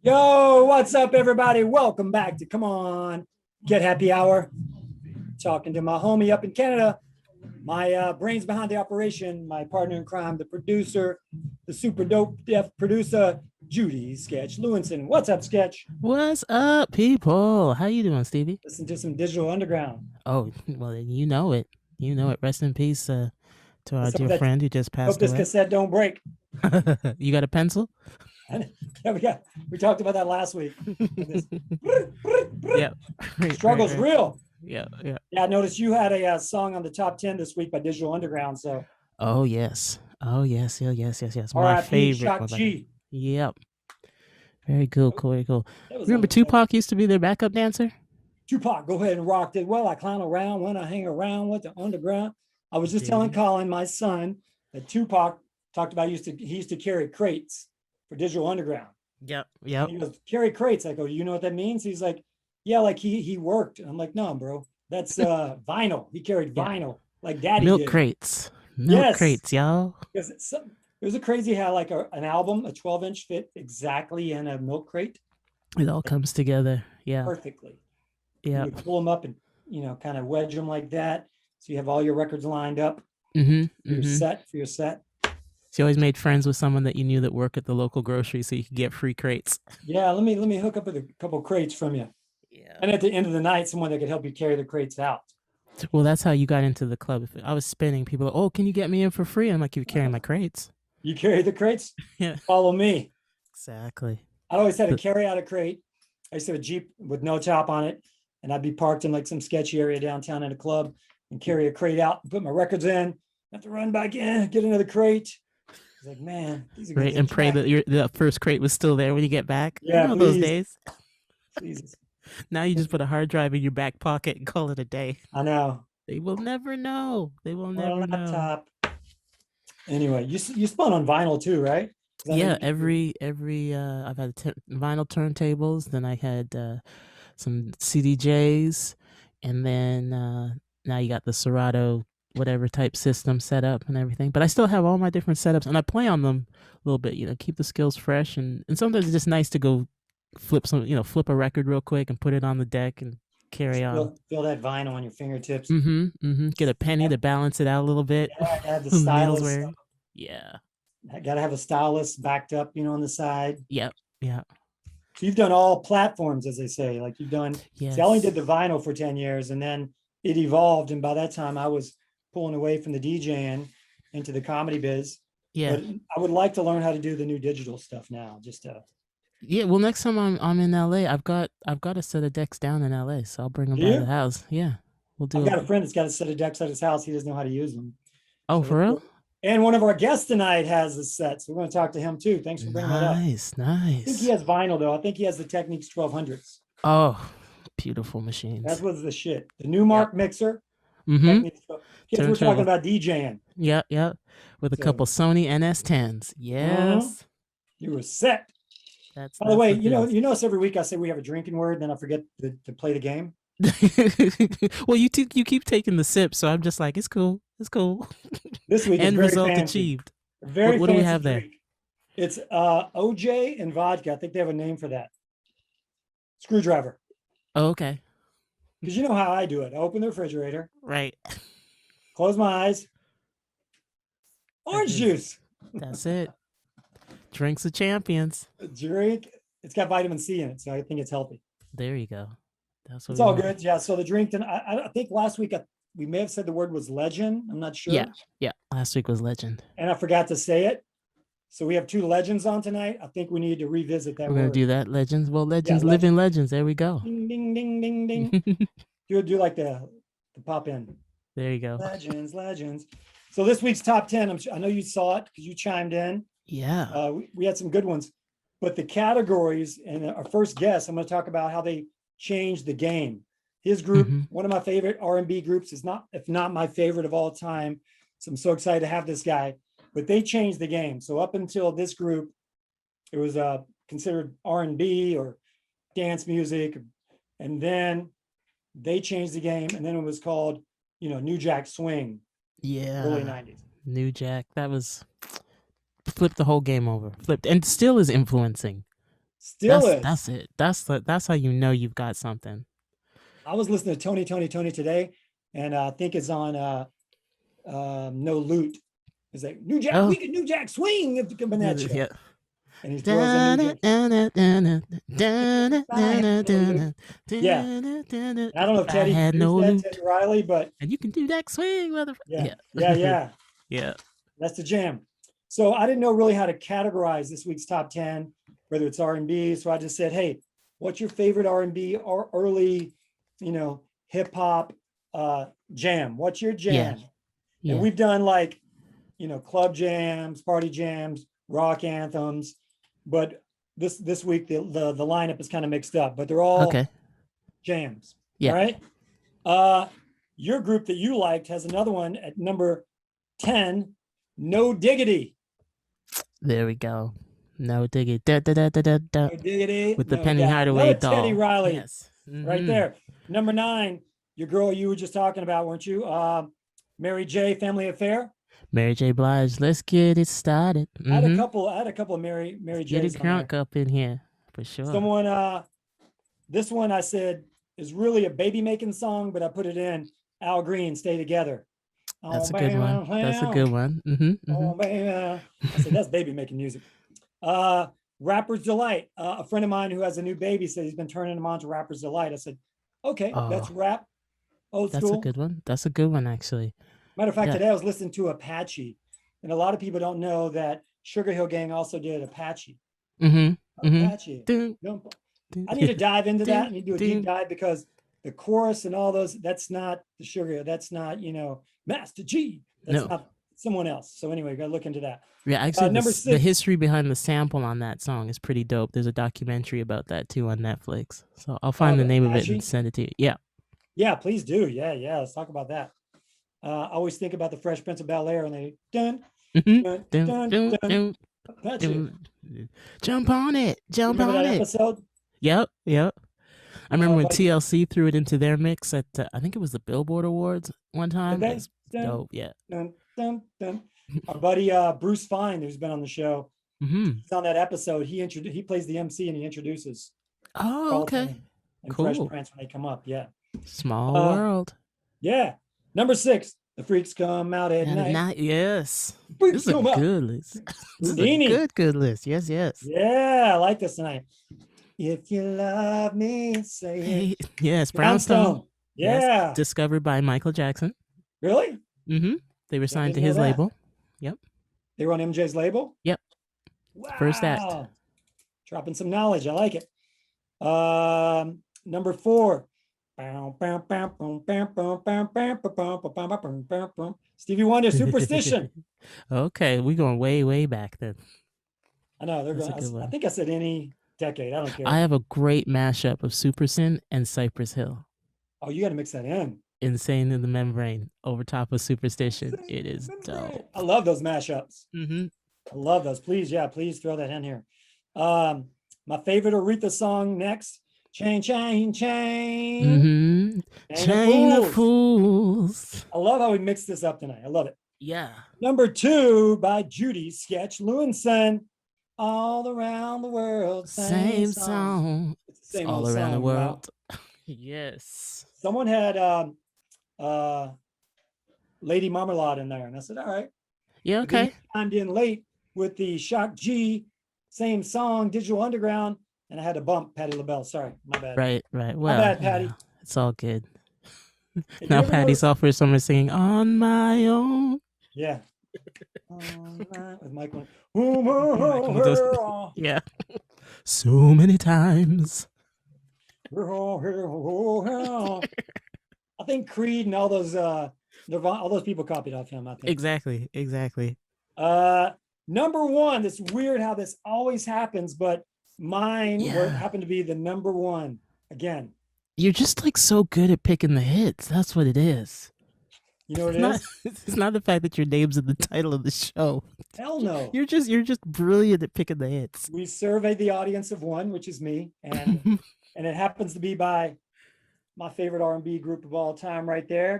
Yo, what's up, everybody? Welcome back to Come On, Get Happy Hour. Talking to my homie up in Canada, my brains behind the operation, my partner in crime, the producer, the super dope deaf producer, Judy Sketch Lewinson. What's up, Sketch? What's up, people? How you doing, Stevie? Listen to some Digital Underground. Oh, well, you know it. You know it. Rest in peace to our Let's hope dear that friend who just hope passed this away. cassette don't break. You got a pencil? Yeah, we talked about that last week. This Yeah. struggle's real. Yeah, yeah. Yeah, I noticed you had a song on the top 10 this week by Digital Underground. So Oh yes. Oh yes, yeah, yes. My R.I.P. favorite Shock one by them. G. Yep. Very cool, very cool. That was Remember on the Tupac used to be their backup dancer? Tupac, go ahead and rock it. Well, I clown around when I hang around with the underground. I was just There you telling go. Colin, my son, that Tupac talked about he used to carry crates for Digital Underground. Yep, And yep. he goes, carry crates. I go, you know what that means? He's like, yeah, like he worked. And I'm like, no, bro, that's vinyl. He carried Yeah. vinyl like daddy Milk did. crates. Milk Yes. crates, y'all. Because it was a crazy how like an album, a 12-inch fit exactly in a milk crate It all comes together. Yeah. perfectly. You Yeah. would pull them up and kind of wedge them like that, so you have all your records lined up Mm-hmm. for your Mm-hmm. set. She always made friends with someone that you knew that worked at the local grocery so you could get free crates. Yeah, let me hook up with a couple crates from you, Yeah. and at the end of the night, someone that could help you carry the crates out. Well, that's how you got into the club. If I was spinning, people, oh, can you get me in for free? I'm like, you carrying my crates. You carry the crates, Yeah. follow me. Exactly. I always had to The- carry out a crate. I used to have a Jeep with no top on it, and I'd be parked in like some sketchy area downtown at a club and carry a crate out and put my records in, have to run back in, get another crate. It's like, man, these are gonna right. get And pray jacked. that the first crate was still there when you get back. I Yeah, know those please, days. Jesus. Now you just put a hard drive in your back pocket and call it a day. I know. They will never know. They will On a never know. laptop. Anyway, you spun on vinyl too, right? 'Cause I know Yeah, you every I've had vinyl turntables, then I had some CDJs, and then now you got the Serato whatever type system set up and everything. But I still have all my different setups, and I play on them a little bit. Keep the skills fresh, and sometimes it's just nice to go flip a record real quick and put it on the deck and carry just on. feel that vinyl on your fingertips. Mm-hmm. Mm-hmm. Get a penny to balance it out a little bit. Yeah, I had the Needles stylus. wearing. Yeah. I gotta have a stylus backed up, on the side. Yep. Yeah. So you've done all platforms, as they say. Like you've done. See, I only did Yes. the vinyl for 10 years, and then it evolved. And by that time, I was pulling away from the DJing into the comedy biz. Yeah. But I would like to learn how to do the new digital stuff now. Just Yeah, well, next time I'm in LA, I've got a set of decks down in LA, so I'll bring them do by the you? house. Yeah, we'll I've do. got a friend that's got a set of decks at his house. He doesn't know how to use them. Oh, for real? And one of our guests tonight has a set, so we're going to talk to him too. Thanks for bringing that up. Nice, I think he nice. has vinyl though. I think he has the Technics 1200s. Oh, beautiful That machines. was the shit. The Yep. Newmark mixer, Mm-hmm. Technics 12. Kids, we're talking Turntable. about DJing. Yep, yep. With a So couple Sony NS10s. mhm, Yes, you were set. that's By the that's way, the biz. you notice every week I say we have a drinking word, then I forget to play the game. Well, you keep taking the sip, so I'm just like, it's cool, it's cool. This week is End very result fancy. achieved. Very What do we fancy have there? drink. It's OJ and vodka. I think they have a name for that. Screwdriver. Oh, okay, Because you know how I do it. I open the refrigerator, right. close my eyes, That orange is juice. that's it. Drinks of champions. Drink. It's got vitamin C in it, so I think it's healthy. There you go. That's what It's we all want. good. Yeah. So the drink, then I think last week we may have said the word was legend. I'm not Yeah, sure. yeah. Last week was legend. And I forgot to say it. So we have two legends on tonight. I think we need to revisit that We're gonna word. do that. Legends. Well, Yeah, legends, legend. living legends. There we go. Ding, ding, ding, ding, ding. Do like the pop in. There you go. Legends. So this week's top 10, I know you saw it because you chimed in. Yeah. We had some good ones, but the categories and our first guest, I'm going to talk about how they changed the game. His group, Hmm. one of my favorite R&B groups, is not, if not my favorite of all time. So I'm so excited to have this guy, but they changed the game. So up until this group, it was considered R&B or dance music. And then they changed the game. And then it was called, New Jack Swing, early Yeah. 90s. New Jack. That was flipped the whole game over. Flipped and still is influencing. Still is. That's it. That's how you know you've got something. I was listening to Tony today, and I think it's on No Loot. It's like New Jack, Oh, we can New Jack swing if you come in that shit. yeah. And he throws in New Jack. Yeah. I don't know if I had no produced that, loot, Teddy Riley, but and you can do that swing, motherfucker. yeah. Yeah. That's the jam. So I didn't know really how to categorize this week's top 10, whether it's R&B. So I just said, hey, what's your favorite R&B or early, hip hop jam? What's your jam? Yeah. And we've done like, club jams, party jams, rock anthems, but this week the lineup is kind of mixed up, but they're all Okay. jams. Yeah. All right. Your group that you liked has another one at number 10, No Diggity. There we go. No diggity. Da, da, da, da, da, da. No Diggity. With the no Penny doubt. Hardaway Another doll. Teddy Riley. Yes. Right there. Number 9, your girl you were just talking about, weren't you? Mary J, Family Affair. Mary J. Blige, let's get it started. I had a couple of Mary Get J's it crunk up in here for sure. Someone, this one I said is really a baby making song, but I put it in Al Green, Stay Together. That's a good one. That's a good one. Oh, baby. I said, that's baby making music. Rapper's Delight. A friend of mine who has a new baby said he's been turning them on to Rapper's Delight. I said, okay, that's rap. Old school. That's a good one. That's a good one, actually. Matter of fact, today I was listening to Apache, and a lot of people don't know that Sugar Hill Gang also did Apache. Apache. I need to dive into that. I need to do a deep dive because the chorus and all those, that's not the Sugar Hill. That's not, Master G. That's not someone else. So anyway, got to look into that. Yeah, actually, number 6. The history behind the sample on that song is pretty dope. There's a documentary about that too on Netflix. So I'll find the name of it and send it to you. Yeah. Yeah, please do. Yeah. Let's talk about that. I always think about the Fresh Prince of Bel-Air and they jump on it. Jump on that it. Episode? Yep. I remember when TLC threw it into their mix at I think it was the Billboard Awards one time. Dope. Yeah. Our buddy Bruce Fine, who's been on the show, he's on that episode. He plays the MC and he introduces. Oh, okay. And cool. Fresh Prince when they come up. Yeah. Small world. Yeah. Number 6, The Freaks Come Out at Night. Yes. Freaks This is a come good list. This is Houdini. a good list. Yes. Yeah, I like this tonight. If you love me, say it. Yes, Brownstone. Yeah. Yes, discovered by Michael Jackson. Really? They were signed to his label. Yep. They were on MJ's label? Yep. Wow. First act. Dropping some knowledge. I like it. Number 4. Stevie Wonder, Superstition. Okay, we're going way back then. I know they're going. I think I said any decade. I don't care. I have a great mashup of Supersin and Cypress Hill. Oh, you got to mix that in. Insane in the Membrane over top of Superstition. It is dope. I love those mashups. I love those. Please throw that in here. My favorite Aretha song next. Chain. Chain of Fools. I love how we mixed this up tonight. I love it. Yeah. Number 2 by Judy Sketch Lewinson. All around the world. Same song. It's the same all old around song, the world. Yes. Someone had Lady Marmalade in there, and I said, all right. Yeah, okay. Timed in late with the Shock G, same song, Digital Underground. And I had to bump Patti LaBelle. Sorry, my bad. Right. Well, my bad, Patty. It's all good. Now Patty's off for summer singing On My Own. Yeah. With Mike. Yeah. So many times. I think Creed and all those Nirvana, all those people copied off him. I think. Exactly. Number 1. It's weird how this always happens, but mine happened to be the number 1 again. You're just like so good at picking the hits. That's what it is. You know what it is? It's not the fact that your name's in the title of the show. Hell no. You're just brilliant at picking the hits. We surveyed the audience of 1, which is me, and it happens to be by my favorite R&B group of all time, right there. A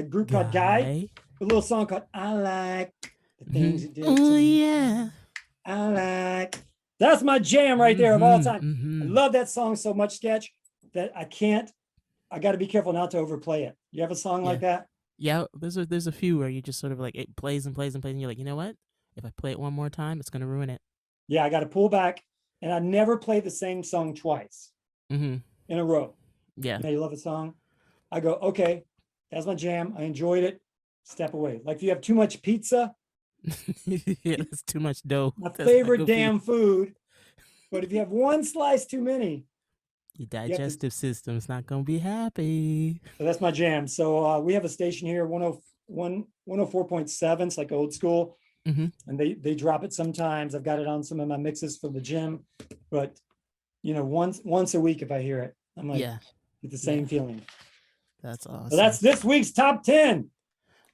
group called Guy. A little song called "I Like the Things You Do." Oh yeah. I like That's my jam right there of all time. I Mm-hmm. love that song so much, Sketch, that I got to be careful not to overplay it. You have a song Yeah. like that? Yeah, there's a few where you just sort of like it plays and plays and plays, and you're like, you know what? If I play it one more time, it's gonna ruin it. Yeah, I got to pull back, and I never play the same song twice Mm-hmm. in a row. Yeah. You know, you love a song. I go, okay, that's my jam. I enjoyed it. Step away. Like if you have too much pizza, Yeah, that's too much dough. my That's not favorite good for you. damn food. But if you have one slice too many, Your you have to. digestive system's not gonna be happy. So that's my jam. So we have a station here, 104.7. It's like old school. Mm-hmm. And they drop it sometimes. I've got it on some of my mixes for the gym, but you know, once a week if I hear it, I'm like, Yeah, get the same yeah. feeling. That's awesome. So that's this week's top 10.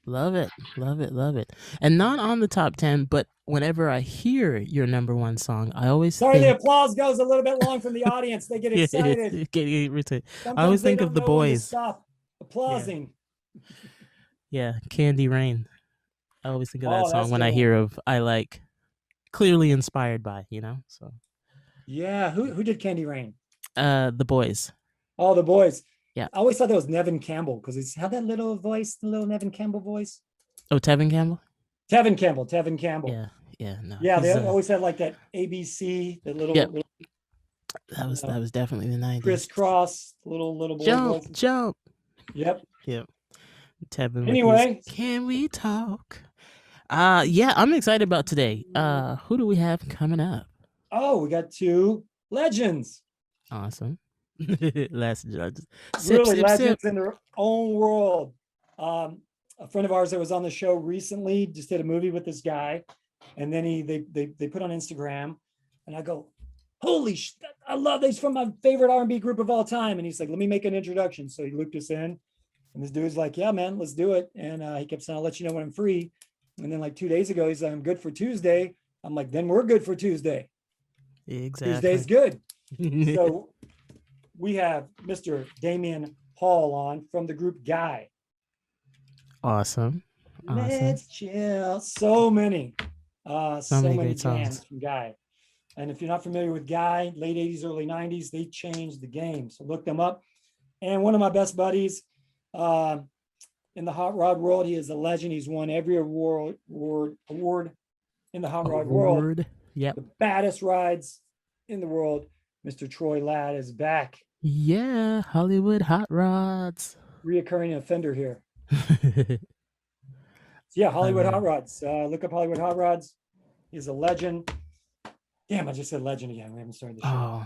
Love it, love it, love it. And not on the top 10, but whenever I hear your number one song, I always Sorry, the think applause goes a little bit long from the audience. They get yeah, excited. get irritated. I Sometimes always they think don't of the know when to boys. stop applauding. Yeah, Candy Rain. I always think of that Oh, that's song when a I good hear one. of I like clearly inspired by, you know. So Yeah, who did Candy Rain? the boys. Oh, the boys. Yeah. I always thought that was Nevin Campbell because he's had that little voice, the little Nevin Campbell voice. Oh, Tevin Campbell? Tevin Campbell. Yeah, yeah, no. Yeah, He's they always had like that ABC, the little, Yep. little That was definitely the 90s. crisscross, little boy Jump, voice. jump. Yep. Yep. Tevin Anyway. with his Can We Talk? Yeah, I'm excited about today. Who do we have coming up? Oh, we got two legends. Awesome. Last judges. Really legends in their own world. A friend of ours that was on the show recently just did a movie with this guy, and then they put on Instagram, and I go, holy sh! I love this from my favorite R&B group of all time. And he's like, let me make an introduction. So he looped us in, and this dude's like, yeah, man, let's do it. And he kept saying, I'll let you know when I'm free. And then like 2 days ago, he's like, I'm good for Tuesday. I'm like, then we're good for Tuesday. Exactly. Tuesday's good. So we have Mr. Damion Hall on from the group Guy. Awesome. Let's chill. So many many jams songs from Guy. And if you're not familiar with Guy, late 80s, early 90s, they changed the game. So look them up. And one of my best buddies in the hot rod world, he is a legend. He's won every award in the hot rod world. Yep. The baddest rides in the world. Mr. Troy Ladd is back. Yeah, Hollywood Hot Rods. Reoccurring offender here. Yeah, Hollywood Hot Rods. Look up Hollywood Hot Rods. He's a legend. Damn, I just said legend again. We haven't started the show. Oh,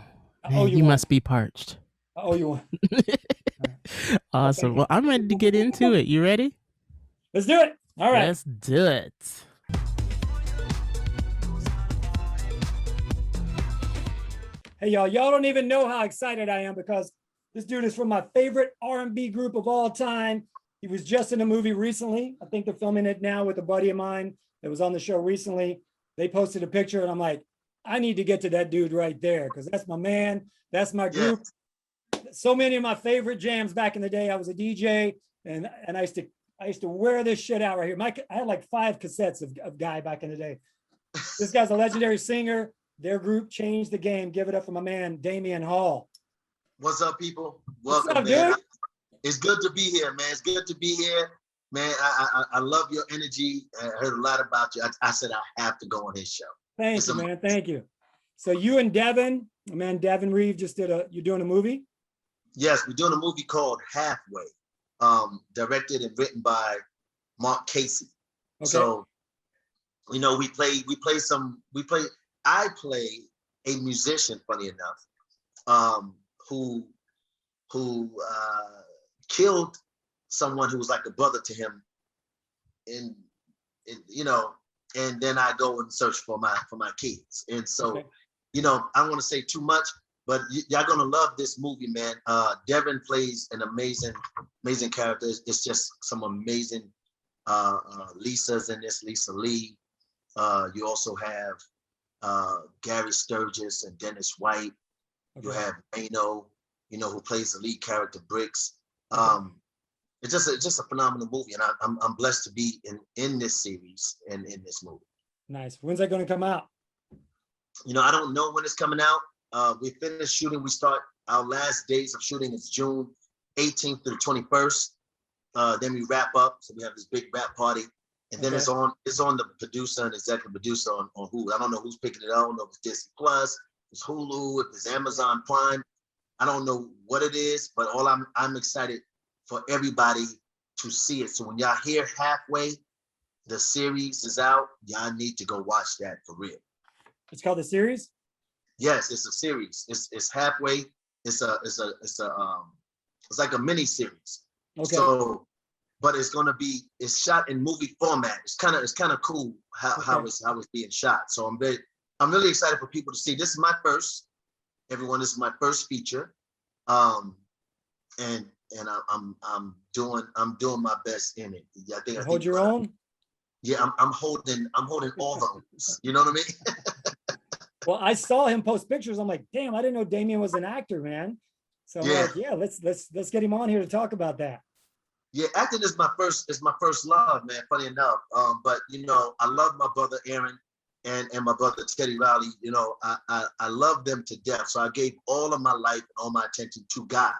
man, you must be parched. Oh, you want? Awesome. Well, I'm ready to get into it. You ready? Let's do it. All right. Let's do it. Hey, y'all don't even know how excited I am because this dude is from my favorite R&B group of all time. He was just in a movie recently. I think they're filming it now with a buddy of mine that was on the show recently. They posted a picture and I'm like, I need to get to that dude right there because that's my man. That's my group. Yeah. So many of my favorite jams back in the day. I was a DJ and I used to wear this shit out right here. I had like 5 cassettes of Guy back in the day. This guy's a legendary singer. Their group changed the game. Give it up for my man, Damion Hall. What's up, people? Welcome, What's up, man. Dude? It's good to be here, man. It's good to be here, man. I love your energy. I heard a lot about you. I said I have to go on his show. Thank you, man. Thank you. So you and Devin, my man Devin Reeve, you're doing a movie? Yes, we're doing a movie called Halfway, directed and written by Mark Casey. Okay. So, you know, I play a musician, funny enough, who killed someone who was like a brother to him, and you know, and then I go and search for my kids. And so, you know, I don't want to say too much, but y'all gonna love this movie, man. Devin plays an amazing character. It's just some amazing Lisa's in this, Lisa Lee. You also have Gary Sturgis and Dennis White. You have Mano, you know, who plays the lead character, Bricks. It's just a phenomenal movie, and I'm blessed to be in this series and in this movie. Nice. When's that going to come out? I don't know when it's coming out. We finished shooting. We start our last days of shooting is June 18th to the 21st. Then we wrap up. So we have this big wrap party. And then it's on the producer and executive producer on Hulu. I don't know who's picking it up. I don't know if it's Disney Plus, if it's Hulu, if it's Amazon Prime. I don't know what it is, but all I'm excited for everybody to see it. So when y'all hear halfway, the series is out, y'all need to go watch that for real. It's called The Series? Yes, it's a series. It's halfway. It's like a mini series. Okay. So, but it's shot in movie format. It's kind of cool how it's being shot. So I'm really excited for people to see. This is my first. Everyone, this is my first feature. And I'm doing my best in it. I think Hold your own? Yeah, I'm holding all those. You know what I mean? Well, I saw him post pictures. I'm like, damn, I didn't know Damion was an actor, man. So I'm like, yeah, let's get him on here to talk about that. Yeah, acting is my first love, man. Funny enough, but I love my brother Aaron and my brother Teddy Riley. I love them to death. So I gave all of my life and all my attention to God.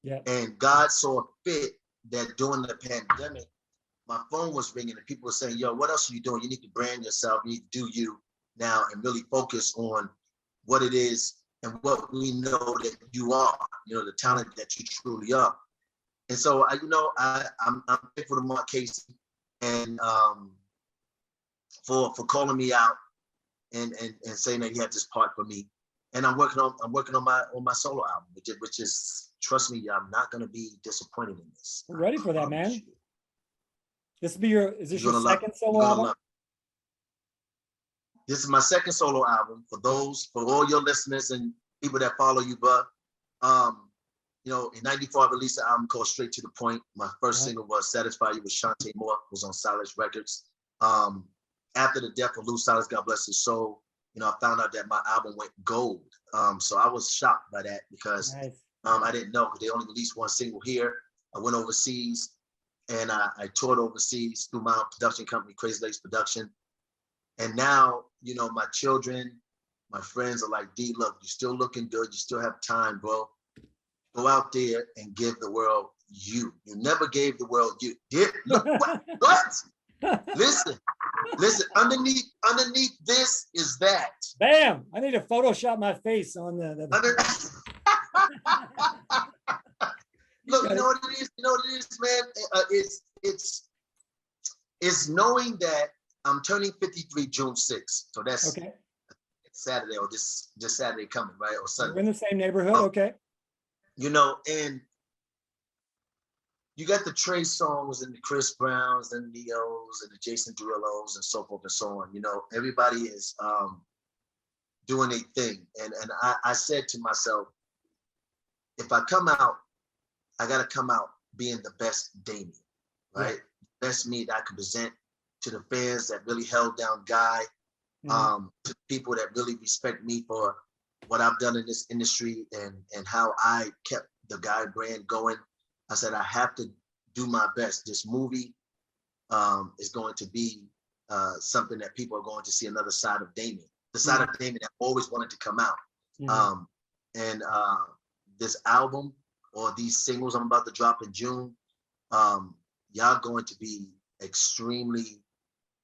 Yeah. And God saw fit that during the pandemic, my phone was ringing and people were saying, "Yo, what else are you doing? You need to brand yourself. You need to do you now and really focus on what it is and what we know that you are. The talent that you truly are." And so I'm thankful to Mark Casey and for calling me out and saying that he had this part for me. And I'm working on my solo album, which is, trust me, I'm not gonna be disappointed in this. We're ready for that, man. Is this your second solo album? This is my second solo album. For all your listeners and people that follow you, but in '94 I released an album called Straight to the Point. My first single was Satisfy You with Shantae Moore, was on Silence Records. After the death of Lou Silence, God bless his soul, I found out that my album went gold. So I was shocked by that because I didn't know, because they only released one single here. I went overseas and I toured overseas through my production company, Crazy Lakes Production. And now, my children, my friends are like, D, look, you're still looking good. You still have time, bro. Go out there and give the world you. You never gave the world you. Look, what? Listen, underneath this is that. Bam! I need to Photoshop my face on the Look, you know what it is, man? It's knowing that I'm turning 53 June 6th. So that's Saturday, or this Saturday coming, right? Or Sunday. We're in the same neighborhood, okay. And you got the Trey Songz and the Chris Browns and the Neos and the Jason Derulos and so forth and so on. Everybody is doing a thing. And I said to myself, if I come out, I got to come out being the best Damion, right? Best me that I can present to the fans that really held down Guy, to people that really respect me for what I've done in this industry and how I kept the Guy brand going. I said, I have to do my best. This movie is going to be something that people are going to see another side of Damion, the side of Damion that always wanted to come out. And this album or these singles I'm about to drop in June, y'all going to be extremely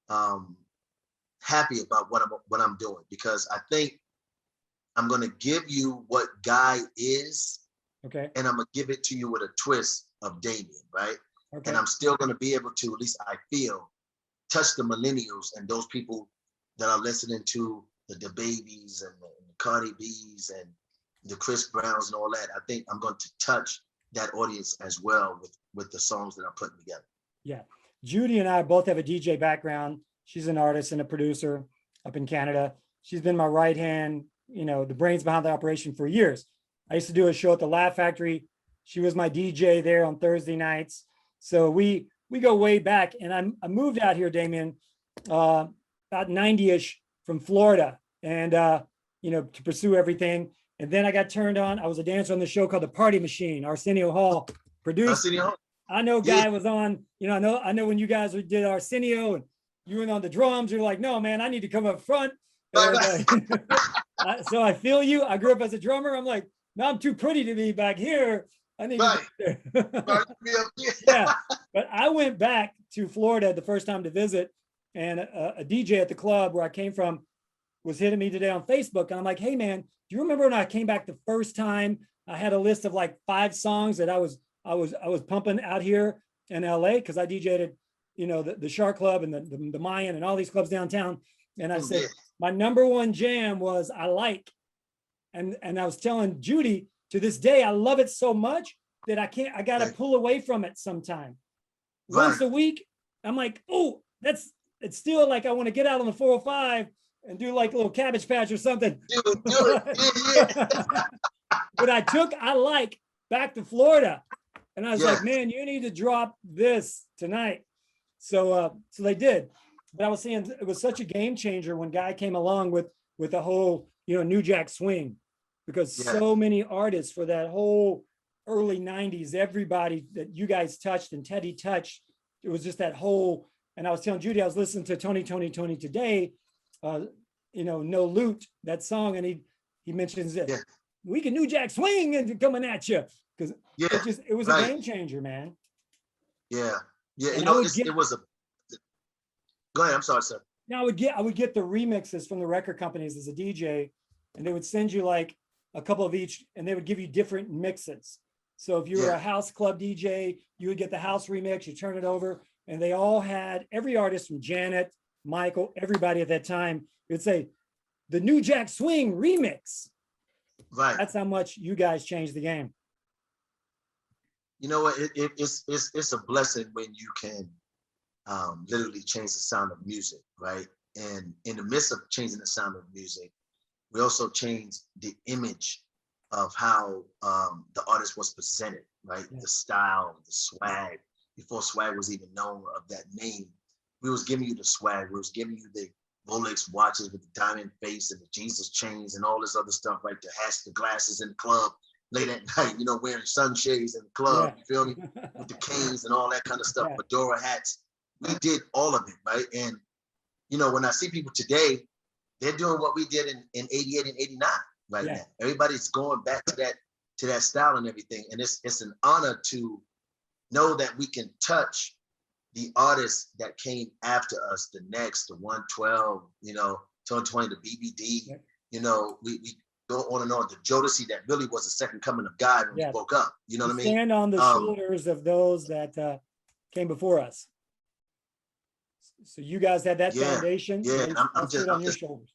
happy about what I'm doing, because I think I'm going to give you what Guy is, and I'm going to give it to you with a twist of Damion, right? And I'm still going to be able to, at least I feel, touch the millennials and those people that are listening to the Babies and the Cardi B's and the Chris Browns and all that. I think I'm going to touch that audience as well with the songs that I'm putting together. Yeah. Judy and I both have a DJ background. She's an artist and a producer up in Canada. She's been my right hand, the brains behind the operation for years. I used to do a show at the Laugh Factory. She was my DJ there on Thursday nights. So we go way back. And I moved out here, Damion, about 90-ish from Florida, and to pursue everything. And then I got turned on. I was a dancer on the show called The Party Machine. Arsenio Hall produced. Arsenio Hall. I know Guy was on, I know when you guys did Arsenio and you were on the drums, you're like, no, man, I need to come up front. Right, And, so I feel you. I grew up as a drummer. I'm like, no, I'm too pretty to be back here. I need right. to be there. Right, be up here. Yeah, but I went back to Florida the first time to visit, and a DJ at the club where I came from was hitting me today on Facebook, and I'm like, hey man, do you remember when I came back the first time? I had a list of like 5 songs that I was pumping out here in LA because I DJ'd at, you know, the Shark Club and the Mayan and all these clubs downtown. And I said, Yeah. my number 1 jam was I Like. And I was telling Judy, to this day, I love it so much that I got to pull away from it sometime. Once Right. a week, I'm like, oh, it's still like I want to get out on the 405 and do like a little Cabbage Patch or something. Do it. Yeah. But I took I Like back to Florida, and I was Yeah. like, man, you need to drop this tonight. So they did. But I was saying it was such a game changer when Guy came along with the whole, you know, New Jack Swing, because Yeah. so many artists for that whole early 90s, everybody that you guys touched and Teddy touched, it was just that whole. And I was telling Judy, I was listening to Tony today, you know, No Loot, that song, and he mentions it. Yeah. We can New Jack Swing and coming at you, because Yeah. it was Right. a game changer, man. Yeah. Yeah. And You know, I would it was a. Go ahead. I'm sorry, sir. Now I would get the remixes from the record companies as a DJ, and they would send you like a couple of each, and they would give you different mixes. So if you were Yeah. a house club DJ, you would get the house remix, you turn it over, and they all had, every artist from Janet, Michael, everybody at that time would say, the New Jack Swing remix. Right. That's how much you guys changed the game. You know what? It's a blessing when you can literally change the sound of music, right? And in the midst of changing the sound of music, we also changed the image of how the artist was presented, right? Yeah. The style, the swag. Before swag was even known of that name, we was giving you the swag. We was giving you the Rolex watches with the diamond face and the Jesus chains and all this other stuff, right? The glasses in the club late at night, you know, wearing sunshades in the club, Yeah. you feel me? With the canes and all that kind of stuff, Yeah. fedora hats. We did all of it, right? And, you know, when I see people today, they're doing what we did in 88 and 89 right Yeah. now. Everybody's going back to that style and everything. And it's an honor to know that we can touch the artists that came after us, the Next, the 112, you know, 220, the BBD, Yeah. you know, we go on and on. The Jodeci that really was the second coming of God when Yeah. we woke up. You know what I mean? Stand on the shoulders of those that came before us. So you guys had that Yeah, foundation. yeah, They I'm stood just- on I'm your just- shoulders.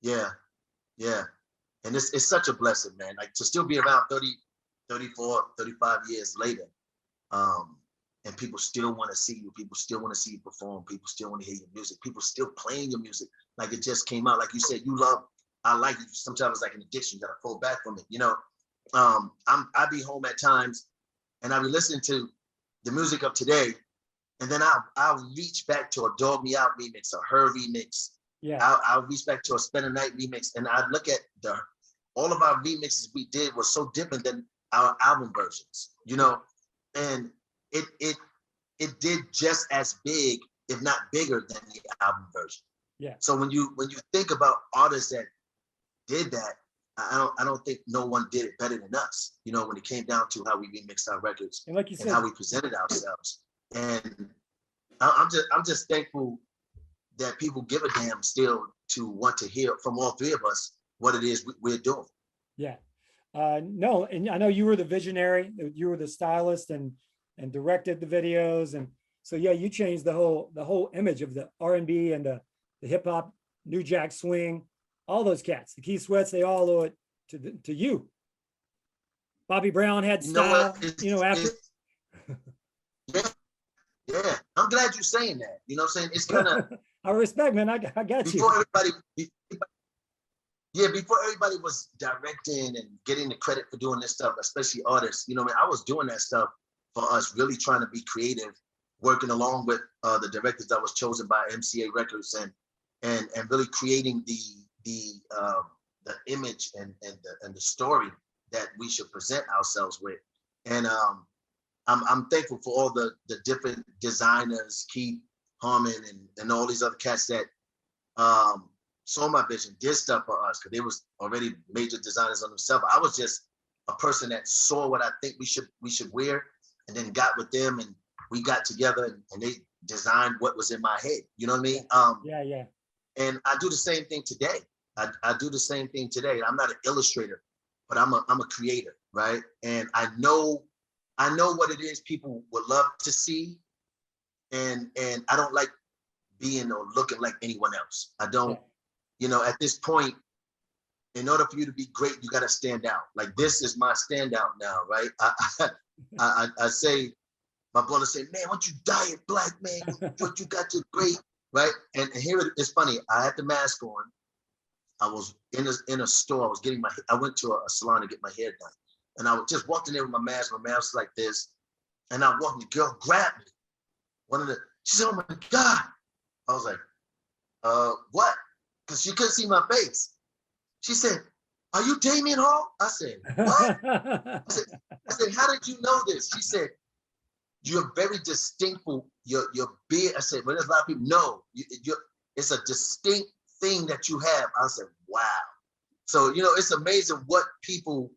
Yeah, yeah. And it's such a blessing, man. Like to still be around 30, 34, 35 years later. And people still want to see you. People still want to see you perform. People still want to hear your music. People still playing your music. Like it just came out. Like you said, you love, I like you. Sometimes it's like an addiction. You gotta pull back from it. You know, I be home at times and I be listening to the music of today. And then I'll reach back to a Dog Me Out remix, a Her remix. Yeah. I'll reach back to a Spend a Night remix. And I look at all of our remixes we did was so different than our album versions, you know, and it did just as big, if not bigger than the album version. Yeah. So when you think about artists that did that, I don't think no one did it better than us, you know, when it came down to how we remixed our records And like you and said, how we presented ourselves. And I'm just thankful that people give a damn still to want to hear from all three of us what it is we're doing. yeah. No, and I know you were the visionary, you were the stylist and directed the videos. And so, yeah, you changed the whole image of the R&B and the hip hop, New Jack Swing, all those cats, the Keith Sweats, they all owe it to you. Bobby Brown had style, you know, after. Yeah. I'm glad you're saying that. You know what I'm saying? It's kind of. I respect, man. I got before you. Before everybody was directing and getting the credit for doing this stuff, especially artists, you know, man, I was doing that stuff for us, really trying to be creative, working along with the directors that was chosen by MCA Records and really creating the image and the story that we should present ourselves with. And I'm thankful for all the different designers, Keith, Harmon and all these other cats that saw my vision, did stuff for us because they was already major designers on themselves. I was just a person that saw what I think we should wear, and then got with them, and we got together, and they designed what was in my head. You know what I mean? Yeah. And I do the same thing today. I do the same thing today. I'm not an illustrator, but I'm a creator, right? And I know what it is people would love to see, and I don't like being or looking like anyone else. I don't, you know, at this point, in order for you to be great, you got to stand out. Like, this is my standout now, right? I say, my brother say, man, once you dye it black, man, what you got to great, right? And here it's funny. I had the mask on. I was in a store. I was getting I went to a salon to get my hair done, and I just walked in there with my mask. My mask was like this, and I walked. The girl grabbed me. She said, "Oh my God!" I was like, what?" Because she couldn't see my face. She said, "Are you Damion Hall?" I said, "What?" I said, "How did you know this?" She said, "You're very distinctful. Your beard." I said, "Well, there's a lot of people. No, it's a distinct thing that you have." I said, "Wow." So, you know, it's amazing what people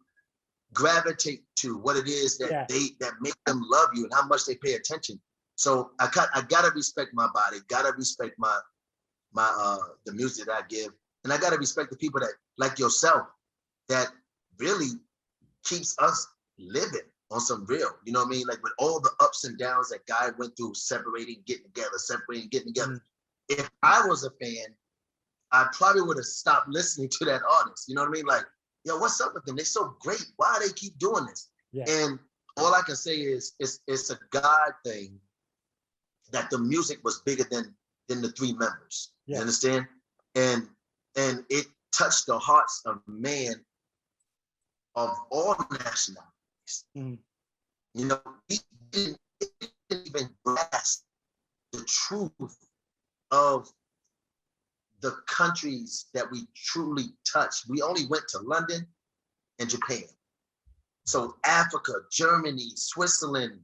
gravitate to, what it is that that make them love you, and how much they pay attention. So I gotta respect my body, gotta respect my the music that I give, and I gotta respect the people that, like yourself, that really keeps us living on some real, you know what I mean? Like, with all the ups and downs that guy went through, separating, getting together, separating, getting together. Mm-hmm. If I was a fan, I probably would have stopped listening to that artist. You know what I mean? Like, yo, what's up with them? They're so great. Why do they keep doing this? Yeah. And all I can say is it's a God thing that the music was bigger than the three members. Yeah. You understand? And it touched the hearts of man of all nationalities. Mm. You know, he didn't even grasp the truth of the countries that we truly touched. We only went to London and Japan. So Africa, Germany, Switzerland,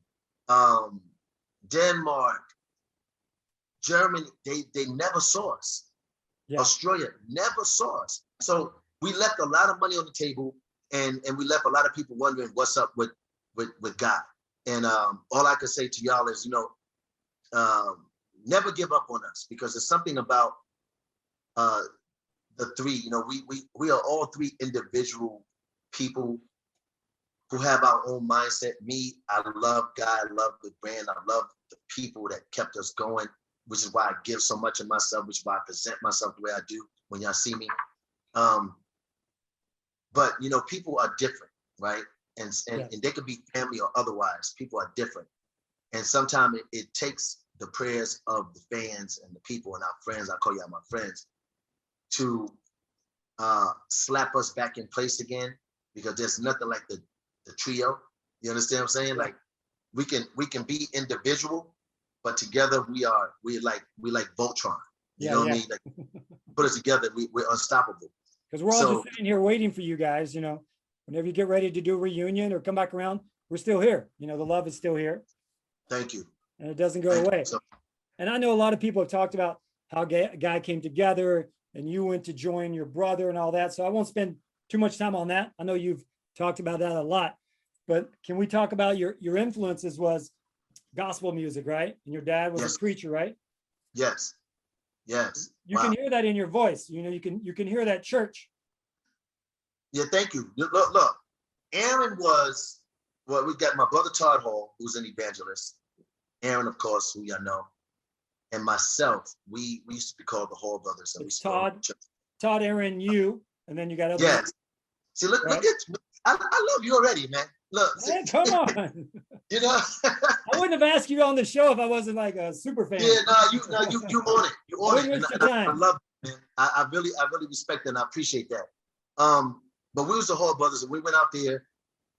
Denmark, Germany, they never saw us. Yeah. Australia never saw us. So we left a lot of money on the table, and we left a lot of people wondering what's up with God. And all I can say to y'all is, you know, never give up on us, because there's something about the three. You know, we are all three individual people who have our own mindset. Me, I love God, I love the brand, I love the people that kept us going, which is why I give so much of myself, which is why I present myself the way I do when y'all see me. But, you know, people are different, right? And they could be family or otherwise. People are different. And sometimes it takes the prayers of the fans and the people and our friends, I call y'all my friends, to slap us back in place again, because there's nothing like the trio. You understand what I'm saying? Like, we can be individual, but together we like Voltron. You know what I mean? Like, put us together, we're unstoppable. Because we're all just sitting here waiting for you guys. You know, whenever you get ready to do a reunion or come back around, we're still here. You know, the love is still here. Thank you. And it doesn't go away. And I know a lot of people have talked about how Guy came together and you went to join your brother and all that. So I won't spend too much time on that. I know you've talked about that a lot, but can we talk about your influences was gospel music, right? And your dad was a preacher, right? Yes. Yes. You can hear that in your voice. You know, you can hear that church. Yeah, thank you. Look. Aaron was, well, we got my brother Todd Hall, who's an evangelist. Aaron, of course, who y'all know. And myself, we used to be called the Hall Brothers. And it's Todd, Aaron, you, and then you got other. Yes. See, look at me. I love you already, man. Look. Man, come on. You know, I wouldn't have asked you on the show if I wasn't like a super fan. Yeah, you on it. You on it. I love it, man. I really respect it and I appreciate that. But we was the Hall Brothers, and we went out there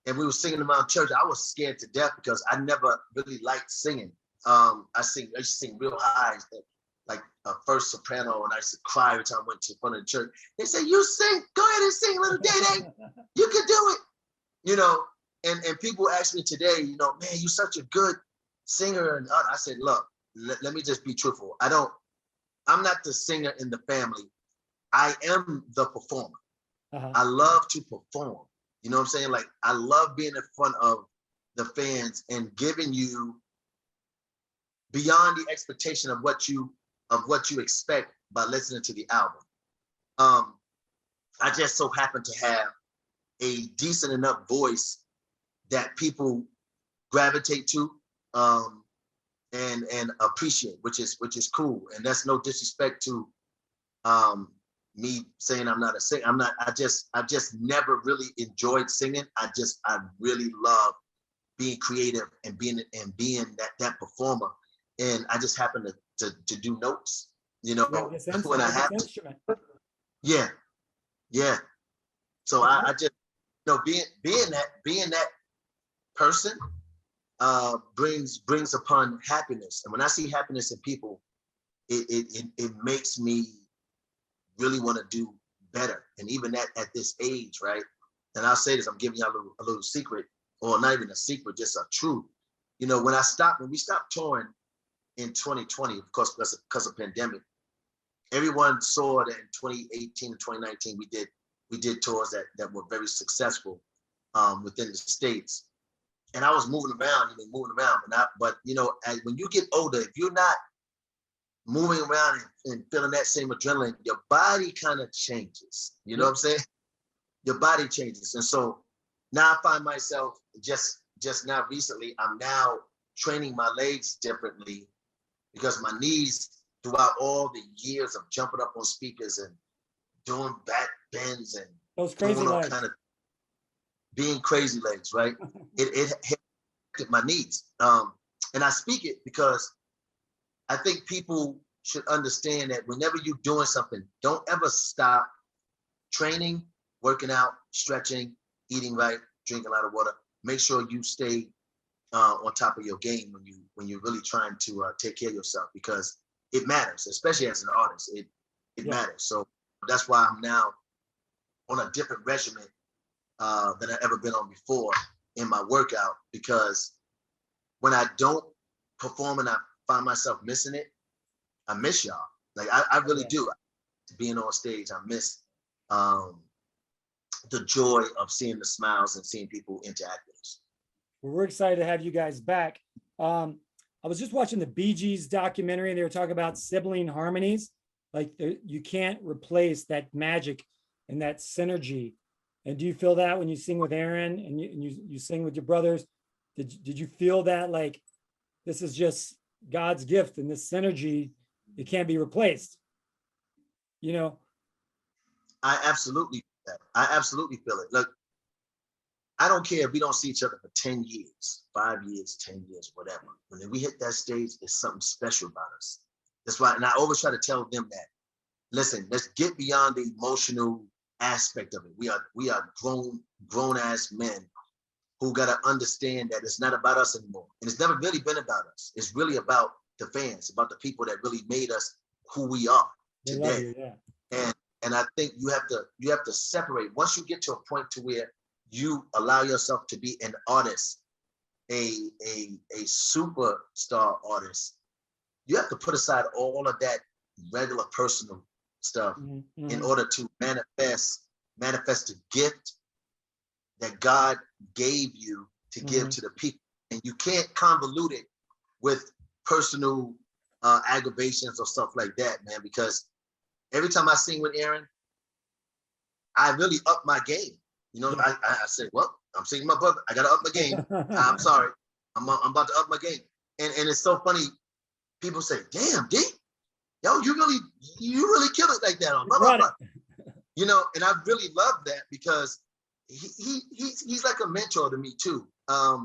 and we were singing around church. I was scared to death because I never really liked singing. I used to sing real high, like a first soprano, and I used to cry every time I went to the front of the church. They say, "You sing, go ahead and sing, little Day-Day. You can do it." You know, and people ask me today, you know, "Man, you're such a good singer." And I said, look, let me just be truthful. I'm not the singer in the family. I am the performer. I love to perform. You know what I'm saying? Like, I love being in front of the fans and giving you beyond the expectation of what you expect by listening to the album. I just so happen to have a decent enough voice that people gravitate to and appreciate, which is cool. And that's no disrespect to me saying I'm not a singer. I've just never really enjoyed singing. I really love being creative and being that performer. And I just happen to do notes, you know, when I have to. Yeah. So I just, you know, being that person brings upon happiness. And when I see happiness in people, it makes me really want to do better. And even at this age, right? And I'll say this, I'm giving y'all a little secret, or not even a secret, just a truth. You know, when we stopped touring in 2020, of course, because of pandemic, everyone saw that in 2018 and 2019, we did tours that were very successful within the States. And I was moving around, but you know, when you get older, if you're not moving around and feeling that same adrenaline, your body kind of changes. You know what I'm saying? Your body changes. And so now I find myself just now recently, I'm now training my legs differently because my knees, throughout all the years of jumping up on speakers and doing back bends and those crazy legs, kind of being crazy legs, right? it hit my knees. And I speak it because I think people should understand that whenever you're doing something, don't ever stop training, working out, stretching, eating right, drinking a lot of water. Make sure you stay on top of your game when you're really trying to take care of yourself, because it matters, especially as an artist. It matters. So that's why I'm now on a different regimen than I've ever been on before in my workout, because when I don't perform and I find myself missing it, I miss y'all. Like I really do. Being on stage, I miss the joy of seeing the smiles and seeing people interact with us. Well, we're excited to have you guys back. I was just watching the Bee Gees documentary, and they were talking about sibling harmonies. Like, you can't replace that magic and that synergy. And do you feel that when you sing with Aaron and you sing with your brothers? Did you feel that, like, this is just God's gift and this synergy, it can't be replaced? You know? I absolutely feel it. Look, I don't care if we don't see each other for 10 years, 5 years, 10 years, whatever. When we hit that stage, there's something special about us. That's why, and I always try to tell them that, listen, let's get beyond the emotional aspect of it. We are grown ass men who got to understand that it's not about us anymore. And it's never really been about us. It's really about the fans, about the people that really made us who we are today. And I think you have to separate. Once you get to a point to where you allow yourself to be an artist, a superstar artist, you have to put aside all of that regular personal stuff in order to manifest the gift that God gave you to give to the people. And you can't convolute it with personal aggravations or stuff like that, man, because every time I sing with Aaron, I really up my game. You know, I said, well, I'm singing my brother. I got to up my game. I'm sorry. I'm about to up my game. And it's so funny. People say, damn, D, yo, you really kill it like that on blah, blah, blah. You know, and I really love that because he's like a mentor to me too. I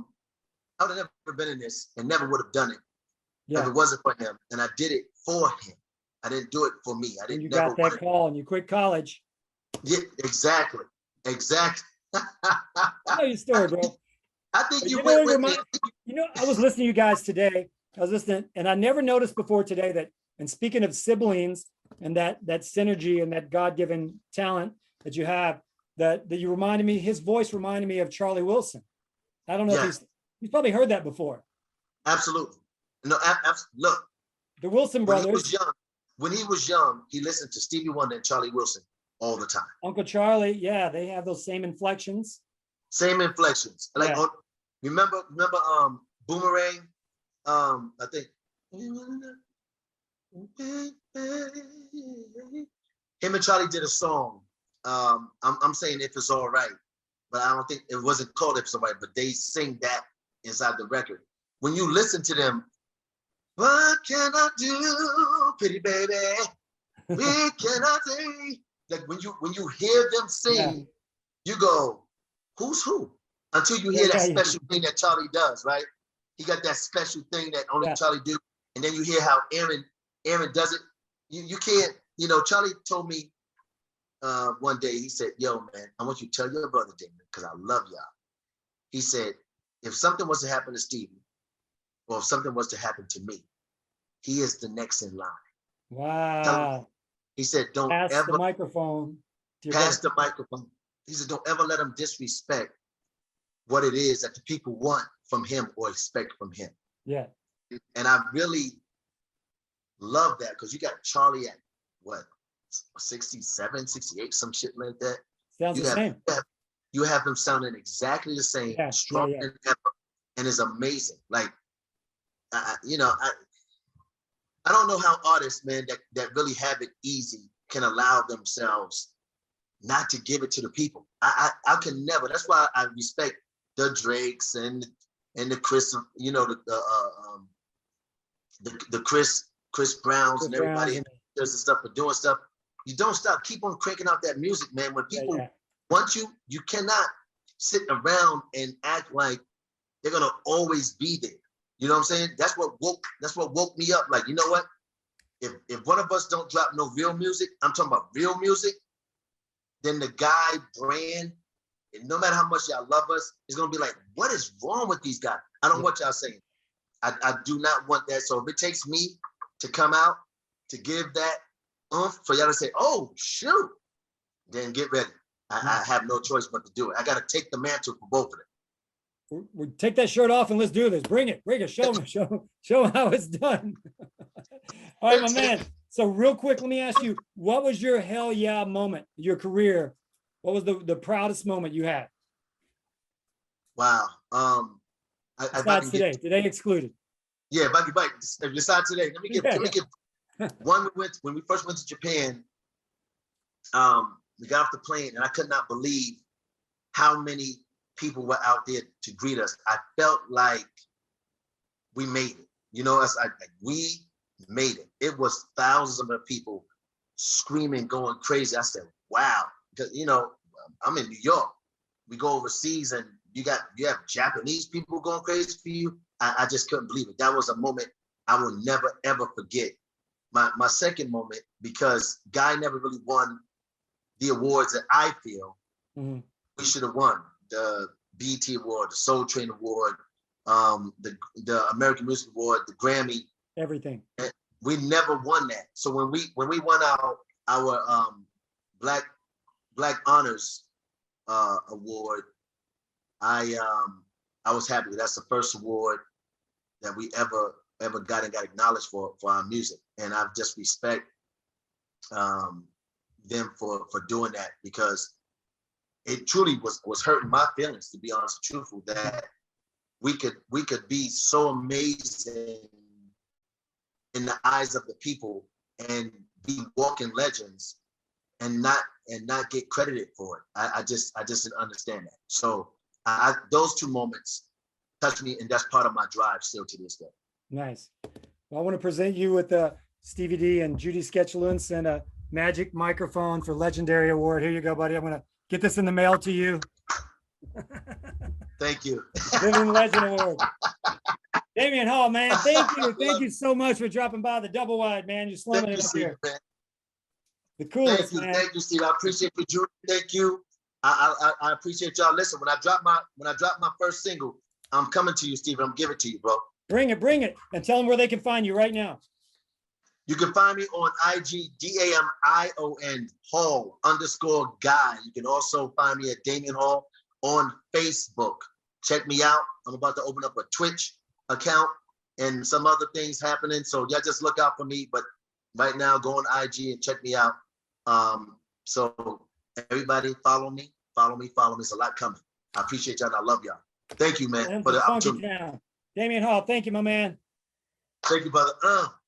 would have never been in this and never would have done it if it wasn't for him. And I did it for him. I didn't do it for me. I didn't. You got that call and you quit college. Yeah, exactly. I know your story, bro. I think you went with me. You know, I was listening to you guys today. I was listening, and I never noticed before today that, and speaking of siblings and that synergy and that God-given talent that you have, that you reminded me, his voice reminded me of Charlie Wilson. I don't know if he's probably heard that before. Absolutely. No, look, The Wilson When he brothers. was young, he listened to Stevie Wonder and Charlie Wilson all the time. Uncle Charlie, yeah, they have those same inflections. Same inflections. Like Yeah. remember Boomerang? I think him and Charlie did a song. I'm saying If It's All Right, but I don't think it wasn't called If It's All Right, but they sing that inside the record. When you listen to them, what can I do, pretty baby? What can I say? Like when you hear them sing, you go, who's who? Until you hear that special thing that Charlie does, right? He got that special thing that only Charlie do. And then you hear how Aaron does it. You can't, Charlie told me one day, he said, yo, man, I want you to tell your brother, Damion, because I love y'all. He said, if something was to happen to Stevie, or if something was to happen to me, he is the next in line. Wow. He said, don't pass ever the microphone. pass the microphone. He said, don't ever let him disrespect what it is that the people want from him or expect from him. Yeah. And I really love that because you got Charlie at what, 67, 68, some shit like that. Sounds the same. You have them sounding exactly the same, strong than ever, and it's amazing. Like, I don't know how artists, man, that really have it easy can allow themselves not to give it to the people. I can never. That's why I respect the Drakes and the Chris, the Chris Browns and everybody and does the stuff for doing stuff. You don't stop. Keep on cranking out that music, man. When people want you cannot sit around and act like they're gonna always be there. You know what I'm saying? That's what woke me up. Like, you know what? If one of us don't drop no real music, I'm talking about real music, then the guy brand, and no matter how much y'all love us, is gonna be like, what is wrong with these guys? I don't want y'all saying. I do not want that. So if it takes me to come out to give that for y'all to say, oh shoot, then get ready. I have no choice but to do it. I got to take the mantle for both of them. We take that shirt off and let's do this. Bring it. Show how it's done. All right, my man. So real quick, let me ask you, what was your hell yeah moment, your career? What was the proudest moment you had? Wow. Besides today excluded. Yeah, besides today, let me give one. When we first went to Japan, we got off the plane and I could not believe how many people were out there to greet us. I felt like we made it. We made it. It was thousands of people screaming, going crazy. I said, wow, because I'm in New York. We go overseas and you have Japanese people going crazy for you. I just couldn't believe it. That was a moment I will never ever forget. My second moment, because Guy never really won the awards that I feel we should have won. The BET Award, the Soul Train Award, the American Music Award, the Grammy. Everything. We never won that. So when we won our Black Honors Award, I was happy. That's the first award that we ever got and got acknowledged for our music. And I just respect them for doing that, because it truly was hurting my feelings, to be honest and truthful, that we could be so amazing in the eyes of the people and be walking legends and not get credited for it. I just didn't understand that. So those two moments touched me, and that's part of my drive still to this day. Nice. Well, I want to present you with Stevie D and Judy Sketchalunce and a magic microphone for Legendary Award. Here you go, buddy. I'm going to get this in the mail to you. Thank you. Living Legend Award. Damion Hall, man. Thank you. Thank you so much for dropping by the double wide, man. You're slamming it up here. Man. The coolest, man. Thank you, Steve. I appreciate you, Judy. Thank you. I appreciate y'all. Listen, when I drop my first single, I'm coming to you, Steve. I'm giving it to you, bro. Bring it, and tell them where they can find you right now. You can find me on IG, Damion Hall _guy. You can also find me at Damion Hall on Facebook. Check me out. I'm about to open up a Twitch account. and some other things happening. So y'all just look out for me. But right now, go on IG and check me out. So everybody follow me. There's a lot coming. I appreciate y'all and I love y'all. Thank you, man, for the opportunity. Damion Hall, thank you, my man. Thank you, brother.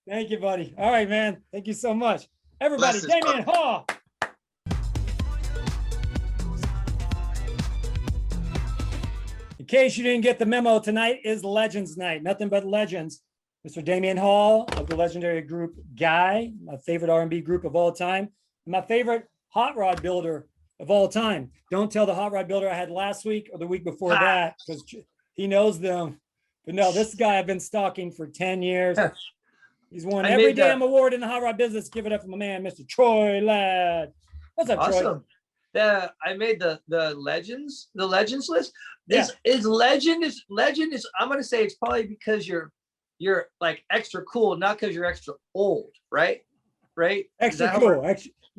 Thank you, buddy. All right, man. Thank you so much. Everybody, Blessings, Damion Hall. In case you didn't get the memo, tonight is Legends Night. Nothing but legends. Mr. Damion Hall of the legendary group Guy, my favorite R&B group of all time, and my favorite hot rod builder of all time. Don't tell the hot rod builder I had last week or the week before that, because he knows them. But no, this guy I've been stalking for 10 years. He's won every damn award in the hot rod business. Give it up for my man, Mr. Troy Ladd. What's up, Troy? I made the legends list. Legend is I'm gonna say it's probably because you're like extra cool, not because you're extra old, right? Extra cool,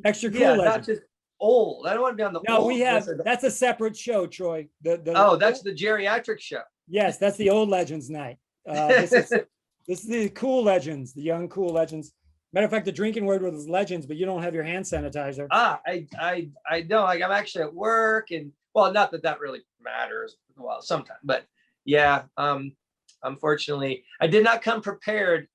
extra cool. Yeah, legend. not just old. I don't want to be on the no, old. we have that's a separate show, Troy. That's the geriatric show. Yes, that's the old legends night. This is the cool legends, the young cool legends. Matter of fact, the drinking word was legends, but you don't have your hand sanitizer. I know. Like I'm actually at work, and well, not that really matters. Well, sometimes, but yeah. Unfortunately, I did not come prepared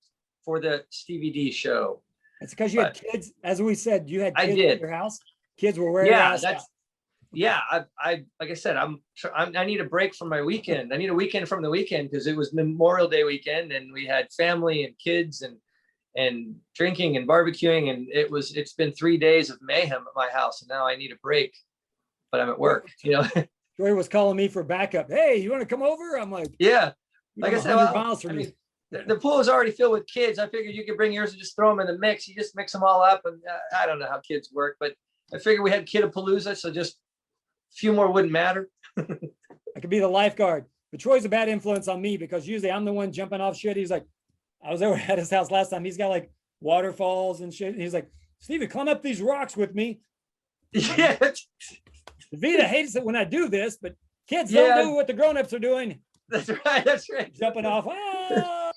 for the Stevie D show. It's because you had kids, as we said, you had kids at your house. Kids were wearing masks. I like I said, I need a break from my weekend. I need a weekend from the weekend because it was Memorial Day weekend and we had family and kids and drinking and barbecuing, and it's been 3 days of mayhem at my house, and now I need a break, but I'm at work, you know. Joy was calling me for backup. Hey, you want to come over? I'm like, yeah. Like I said, the pool is already filled with kids. I figured you could bring yours and just throw them in the mix. You just mix them all up, and I don't know how kids work, but I figured we had Kidapalooza, so just a few more wouldn't matter. I could be the lifeguard. But Troy's a bad influence on me because usually I'm the one jumping off shit. He's like, I was over at his house last time. He's got like waterfalls and shit. And he's like, Stevie, climb up these rocks with me. Yeah. Vita hates it when I do this, but kids don't do what the grown-ups are doing. That's right. Jumping off. Ah!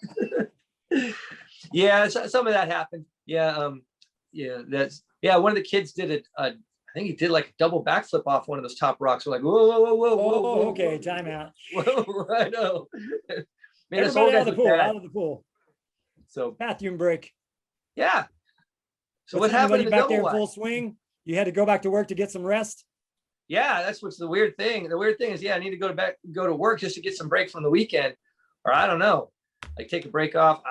Yeah, some of that happened. Yeah. One of the kids did it. I think he did like a double backflip off one of those top rocks. We're like, whoa. Okay, time out. Whoa, I know. Everybody out of the pool. So bathroom break. Yeah. So what happened back there in full swing? You had to go back to work to get some rest? Yeah, that's what's the weird thing. The weird thing is, I need to go to work just to get some break from the weekend, or I don't know, like take a break off.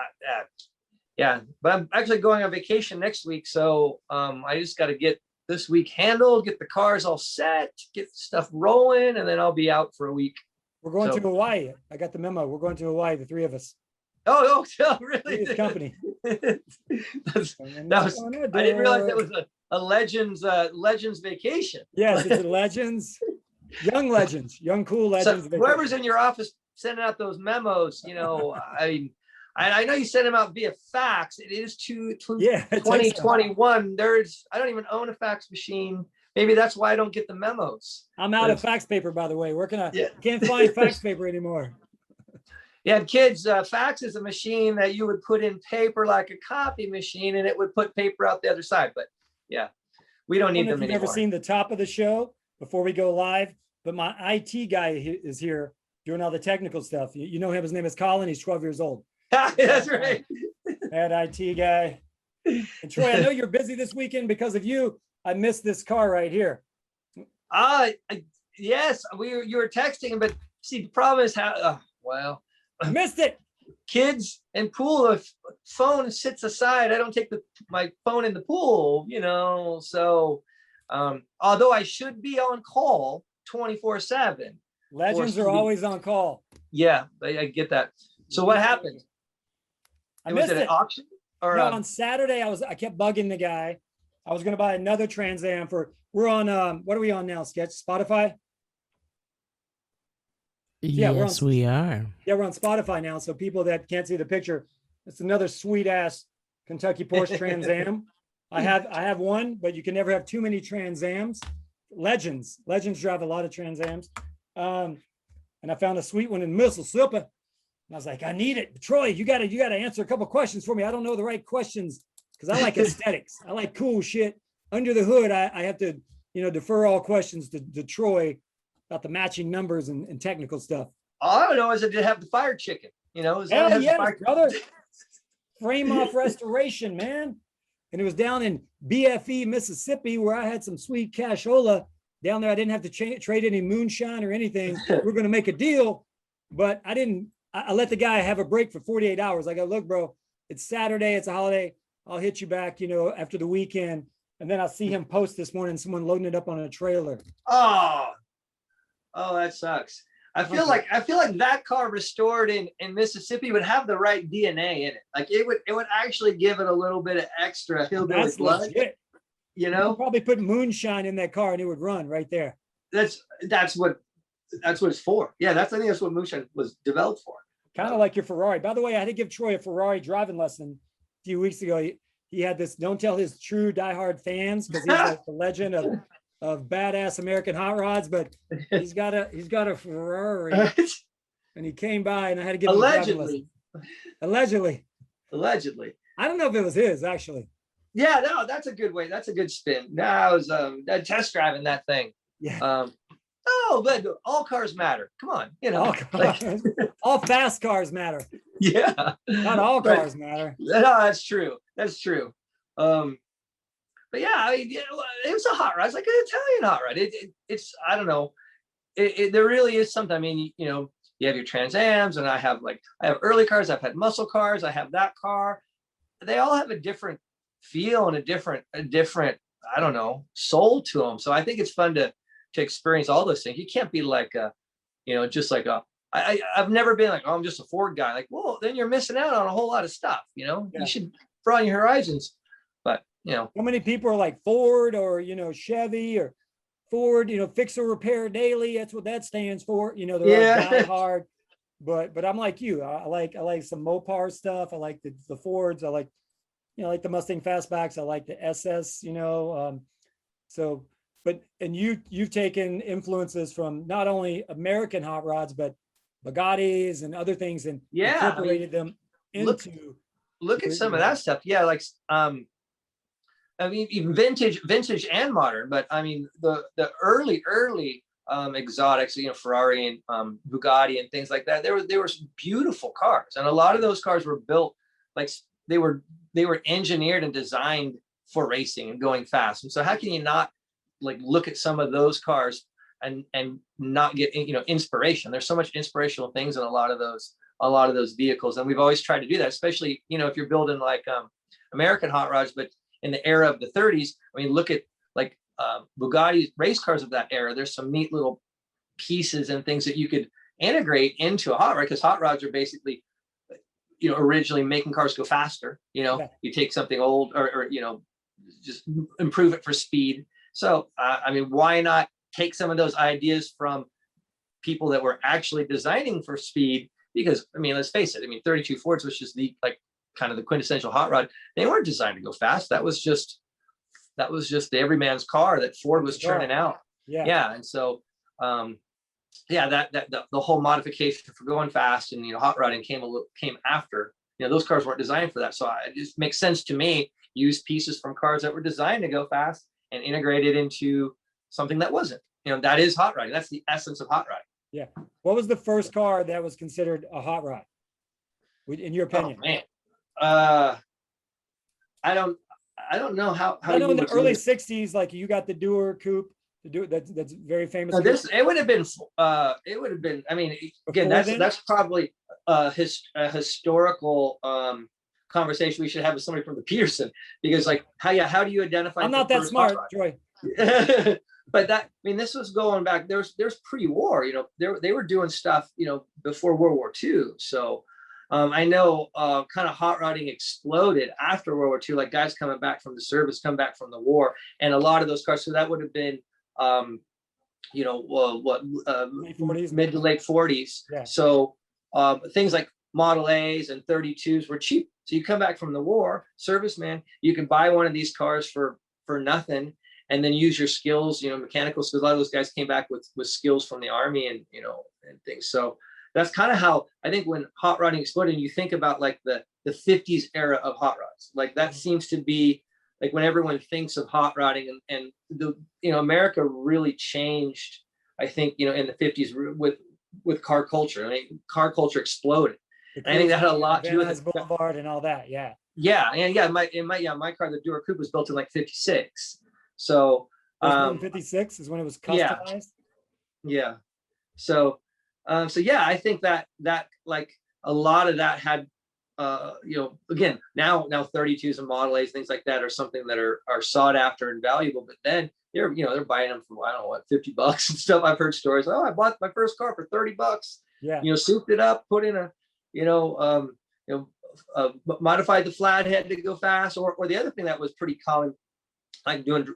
But I'm actually going on vacation next week, so I just got to get this week handled, get the cars all set, get stuff rolling, and then I'll be out for a week. We're going to Hawaii. I got the memo. We're going to Hawaii, the three of us. Oh, really? This company. I didn't realize that was a legends vacation. Yes, it's a legends, young cool legends. So whoever's in your office sending out those memos, I know you send them out via fax. It is 2021. I don't even own a fax machine. Maybe that's why I don't get the memos. I'm out of fax paper, by the way. Can't find fax paper anymore. Yeah, kids, fax is a machine that you would put in paper like a copy machine, and it would put paper out the other side. But yeah, we don't need them anymore. You've never seen the top of the show before we go live, but my IT guy is here doing all the technical stuff. You know him. His name is Colin. He's 12 years old. That's right. That IT guy. And Troy, I know you're busy this weekend because of you. I missed this car right here. Yes, you were texting, but see, the problem is I missed it. Kids and pool, if phone sits aside, I don't take my phone in the pool, so although I should be on call 24/7. Legends are always on call. Yeah, I get that. So what happened? I missed it. An auction? Or no, on Saturday I kept bugging the guy. I was going to buy another Trans Am we're on what are we on now? Sketch Spotify? Yes, we are. Yeah, we're on Spotify now. So people that can't see the picture, it's another sweet ass Kentucky Porsche Trans Am. I have one, but you can never have too many Trans Ams. Legends drive a lot of Trans Ams. And I found a sweet one in Mississippi. I was like, I need it. Troy, you gotta answer a couple questions for me. I don't know the right questions because I like aesthetics. I like cool shit. Under the hood, I have to, defer all questions to Troy about the matching numbers and technical stuff. All I don't know is it did have the fire chicken, Hell yes, brother. Frame off restoration, man. And it was down in BFE, Mississippi, where I had some sweet cashola down there. I didn't have to trade any moonshine or anything. We're going to make a deal, but I didn't. I let the guy have a break for 48 hours. I go, look, bro, it's Saturday. It's a holiday. I'll hit you back, after the weekend. And then I see him post this morning, someone loading it up on a trailer. Oh, that sucks. I feel like that car restored in Mississippi would have the right DNA in it. Like it would actually give it a little bit of extra hillbilly That's blood. legit. You probably put moonshine in that car and it would run right there. That's what it's for. Yeah, I think that's what moonshine was developed for. Kind of like your Ferrari. By the way, I had to give Troy a Ferrari driving lesson a few weeks ago. He had this, don't tell his true diehard fans, because he's like the legend of badass American hot rods, but he's got a Ferrari. And he came by and I had to give him a driving lesson. Allegedly. I don't know if it was his, actually. Yeah, no, that's a good way. That's a good spin. No, I was test driving that thing. Yeah. But all cars matter. Come on, all fast cars matter. Yeah. Not all cars matter. No, that's true. But yeah, it was a hot rod. It's like an Italian hot rod. It's I don't know. There really is something. I mean, you have your Trans Ams, and I have early cars. I've had muscle cars. I have that car. They all have a different feel and a different I don't know, soul to them. So I think it's fun to experience all those things. You can't be like I've never been like, oh, I'm just a Ford guy. Like, well, then you're missing out on a whole lot of stuff. You should broaden your horizons. But so many people are like Ford or Chevy or Ford, fix or repair daily. That's what that stands for. They're all die hard. But I'm like you. I like some Mopar stuff. I like the Fords. I like the Mustang Fastbacks. I like the SS. And you've taken influences from not only American hot rods, but Bugattis and other things, and incorporated them into. Look at some of that stuff. Yeah, like even vintage and modern. But I mean the early exotics, Ferrari and Bugatti and things like that. There were some beautiful cars, and a lot of those cars were built like they were engineered and designed for racing and going fast. And so how can you not look at some of those cars and not get inspiration? There's so much inspirational things in a lot of those vehicles, and we've always tried to do that, especially if you're building American hot rods, but in the era of the 30s. I mean, look at Bugatti race cars of that era. There's some neat little pieces and things that you could integrate into a hot rod, because hot rods are basically originally making cars go faster. You take something old or just improve it for speed. So, why not take some of those ideas from people that were actually designing for speed? Because, let's face it, 32 Fords, which is the kind of the quintessential hot rod, they weren't designed to go fast. That was just the everyman's car that Ford was churning out. Yeah. And so, the whole modification for going fast and, hot rodding came after. Those cars weren't designed for that. So it just makes sense to me, use pieces from cars that were designed to go fast and integrate it into something that wasn't. That is hot rodding. That's the essence of hot rodding. Yeah. What was the first car that was considered a hot rod, in your opinion? Oh, man. I don't know how. I know in the early '60s, like you got the Dewar coupe, that's very famous. It would have been. Again, that's probably a historical conversation we should have with somebody from the Peterson, because how do you identify? I'm not that smart, Troy. But this was going back. There's pre-war. They were doing stuff before World War II. So I know kind of hot rodding exploded after World War II. Like guys coming back from the service, come back from the war, and a lot of those cars. So that would have been mid to late 40s. Yeah. So things like Model A's and 32s were cheap. So you come back from the war, serviceman, you can buy one of these cars for nothing, and then use your skills, mechanical skills. A lot of those guys came back with skills from the Army and things. So that's kind of how I think when hot rodding exploded, you think about like the 50s era of hot rods, like that seems to be like when everyone thinks of hot rodding, and the, America really changed, I think, in the 50s with car culture. I mean, car culture exploded. And I think that had a lot to do with Van Nuys Boulevard and all that. Yeah. My car, the Dura Coupe, was built in like 56. So 56 is when it was customized. Yeah. So I think that like a lot of that had, again, now 32s and Model A's, things like that are something that are sought after and valuable, but then they're buying them for, I don't know what, $50 and stuff. I've heard stories. Oh, I bought my first car for $30. Yeah. Souped it up, put in modified the flathead to go fast, or the other thing that was pretty common, like doing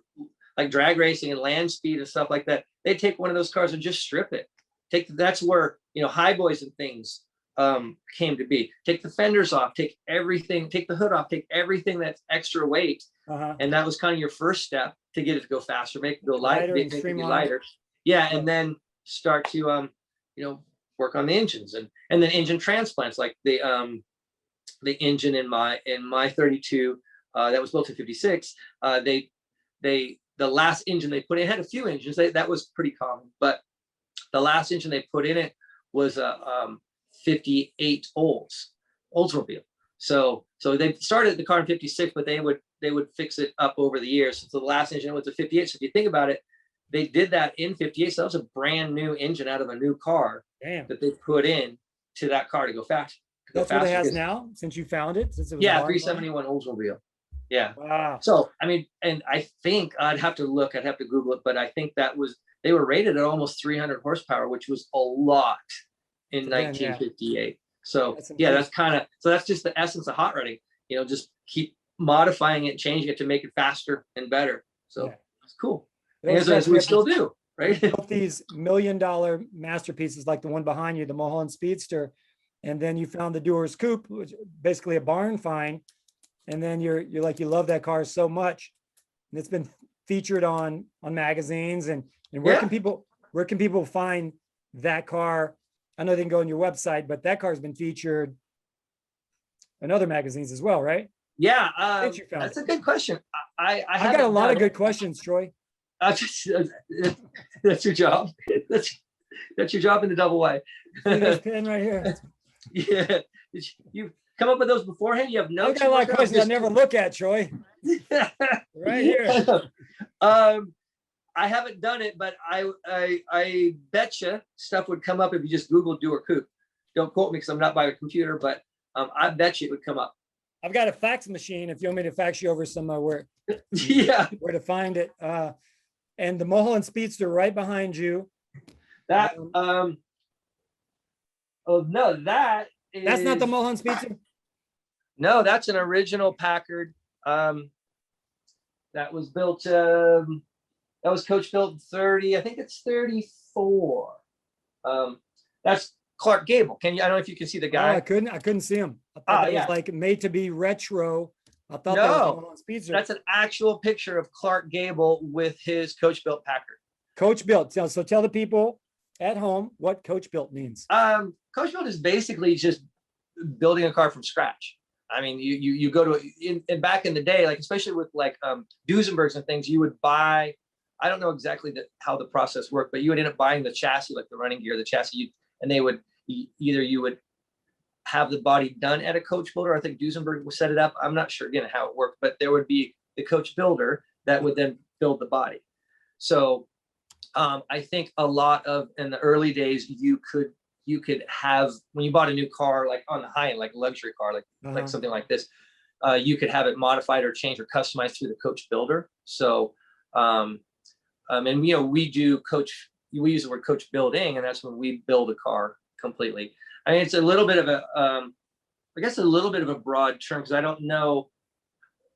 like drag racing and land speed and stuff like that. They take one of those cars and just strip it. That's where high boys and things came to be. Take the fenders off, take everything, take the hood off, take everything that's extra weight, and that was kind of your first step to get it to go faster, make it go lighter, make it be lighter. Yeah, and then start to work on the engines and then engine transplants, like the engine in my 32 that was built in 56. The last engine they put in, had a few engines that was pretty common, but the last engine they put in it was a 58 Oldsmobile. So they started the car in 56, but they would fix it up over the years. So the last engine was a 58. So if you think about it, they did that in 58. So that was a brand new engine out of a new car. Damn. That they put in to that car to go fast. That's what it has now, since you found it? Since it was 371 Oldsmobile. Yeah. Wow. So, I mean, and I think I'd have to Google it, but I think they were rated at almost 300 horsepower, which was a lot in 1958. So that's just the essence of hot rodding, just keep modifying it, changing it to make it faster and better. So it's cool. As we still do, right? These $1 million masterpieces like the one behind you, the Mulholland Speedster, and then you found the Dewars Coupe, which is basically a barn find. And then you're like, you love that car so much, and it's been featured on magazines. And where can people find that car? I know they can go on your website, but that car has been featured in other magazines as well, right? Yeah, that's a good question. I got a lot of good questions, Troy. That's your job. That's your job in the double way. This pen right here. Yeah, you come up with those beforehand? You have notes? I got a lot of questions I never look at, Troy. Right here. I haven't done it, but I bet you stuff would come up if you just Google Dewar Coupe. Don't quote me because I'm not by a computer, but I bet you it would come up. I've got a fax machine if you want me to fax you over some where to find it. And the Mulholland Speedster right behind you. That that's not the Mulholland Speedster. No, that's an original Packard. That was built. That was coach built 30. I think it's 34. That's Clark Gable. I don't know if you can see the guy. I couldn't see him. I thought it was like made to be retro. I thought that was the Mulholland Speedster. That's an actual picture of Clark Gable with his coach built Packard. Coach built. So tell the people at home what coach built means. Coach built is basically just building a car from scratch. I mean, you go to and back in the day, like especially with like Duesenbergs and things, you would buy. I don't know exactly how the process worked, but you would end up buying the chassis, like the running gear, the chassis, and they would you would have the body done at a coach builder. I think Duesenberg would set it up. I'm not sure again how it worked, but there would be the coach builder that would then build the body. So I think a lot of in the early days you could have, when you bought a new car, like on the high end, like a luxury car, like something like this, you could have it modified or changed or customized through the coach builder. So and we use the word coach building, and that's when we build a car completely. I mean, it's a little bit of a broad term, because I don't know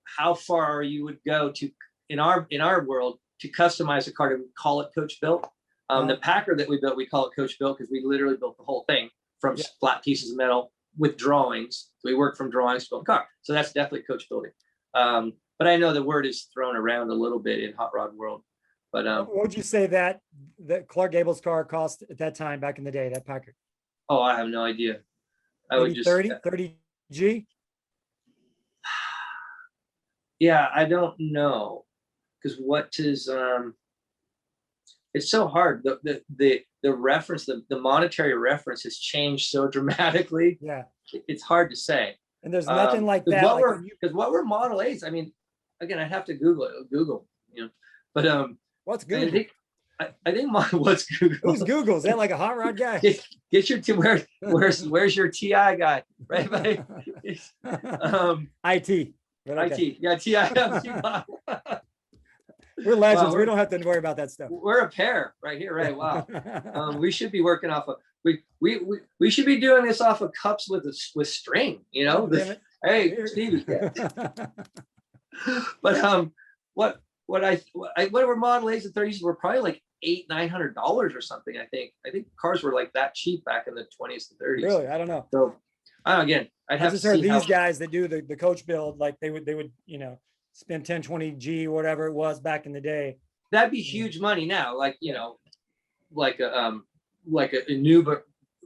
how far you would go to in our world to customize a car to call it coach built. The Packard that we built, we call it coach built because we literally built the whole thing from flat pieces of metal with drawings. So we work from drawings to build a car. So that's definitely coach building. But I know the word is thrown around a little bit in hot rod world. But what would you say that Clark Gable's car cost at that time back in the day, that Packard? Oh, I have no idea. I would Maybe just 30 G. yeah, I don't know, because what is it's so hard. The reference, the monetary reference has changed so dramatically. Yeah. It's hard to say. And there's nothing like Because that. what like were when you- because what were Model A's? I mean, again, I'd have to Google, you know. But what's I Google? think what's Google? Who's Google? Is that like a hot rod guy? Get your where's your TI guy, right? IT. But okay. IT, yeah, TI. We're legends. Wow, We don't have to worry about that stuff. We're a pair right here, right? Wow. We should be working off of we should be doing this off of cups with string, you know. Damn it. Hey, Stevie. But what were Model A's and 30s were probably like $800-900 or something. I think cars were like that cheap back in the 20s and 30s. Really? I don't know. So again, I'd I have just to heard see these how, guys that do the coach build, like they would, you know, spend 10, 20 G, whatever it was back in the day. that'd be huge money now, like, you know, like a new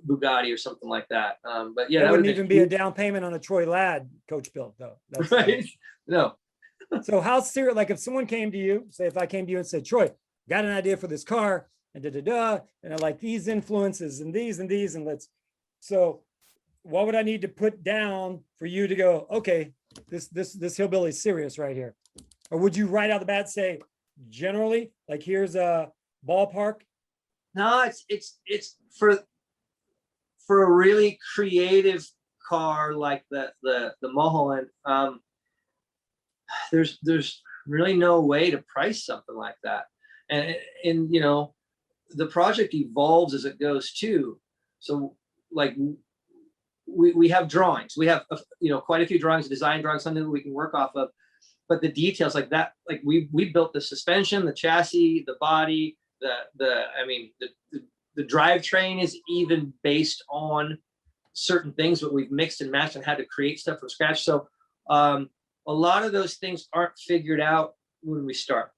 Bugatti or something like that. But yeah, That that wouldn't would even be a down payment on a Troy Ladd coach build though. That's right. No. So how serious, like if someone came to you, say if I came to you and said, Troy, got an idea for this car and and I like these influences and these and let's, so what would I need to put down for you to go, okay, this hillbilly's serious right here? Or would you right out the bat say, generally, like here's a ballpark? No, it's for a really creative car like the Mulholland. There's really no way to price something like that, and you know, the project evolves as it goes too. So like we have drawings, we have you know, quite a few drawings, design drawings, something that we can work off of, but the details like that, like we built the suspension, the chassis, the body, I mean the drivetrain is even based on certain things, but we've mixed and matched and had to create stuff from scratch. So a lot of those things aren't figured out when we start.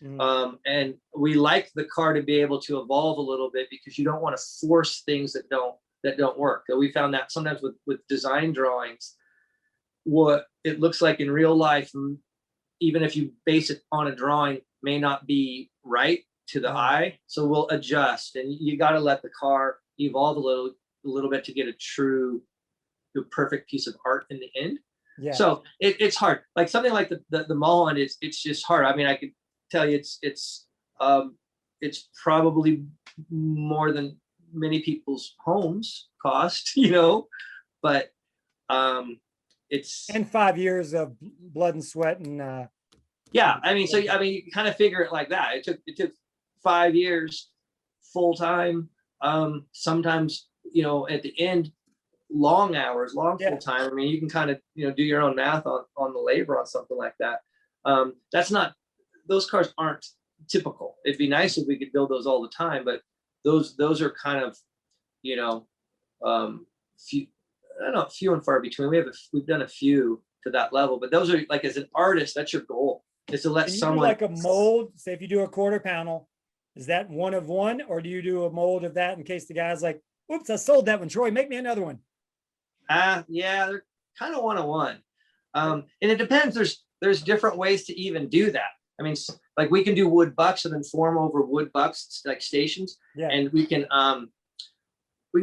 And we like the car to be able to evolve a little bit, because you don't want to force things that don't work. We found that sometimes with design drawings, what it looks like in real life, even if you base it on a drawing, may not be right to the eye. So we'll adjust, and you got to let the car evolve a little bit to get a perfect piece of art in the end. Yeah. So it's hard. Like something like the Mulholland, it's just hard. I mean, I could tell you it's probably more than many people's homes cost, you know, but it's and 5 years of blood and sweat and yeah. I mean, you kind of figure it like that. It took 5 years full time. Sometimes, you know, at the end, long hours, full time. I mean, you can kind of, you know, do your own math on the labor on something like that. Those cars aren't typical. It'd be nice if we could build those all the time, but those are kind of, you know, few and far between. We've done a few to that level, but those are like, as an artist, that's your goal, is to let someone, like a mold. Say if you do a quarter panel, is that one of one, or do you do a mold of that in case the guy's like, "Oops, I sold that one, Troy, make me another one"? Yeah, they're kind of one-on-one. And it depends. There's different ways to even do that. I mean, like we can do wood bucks and then form over wood bucks like stations, and we can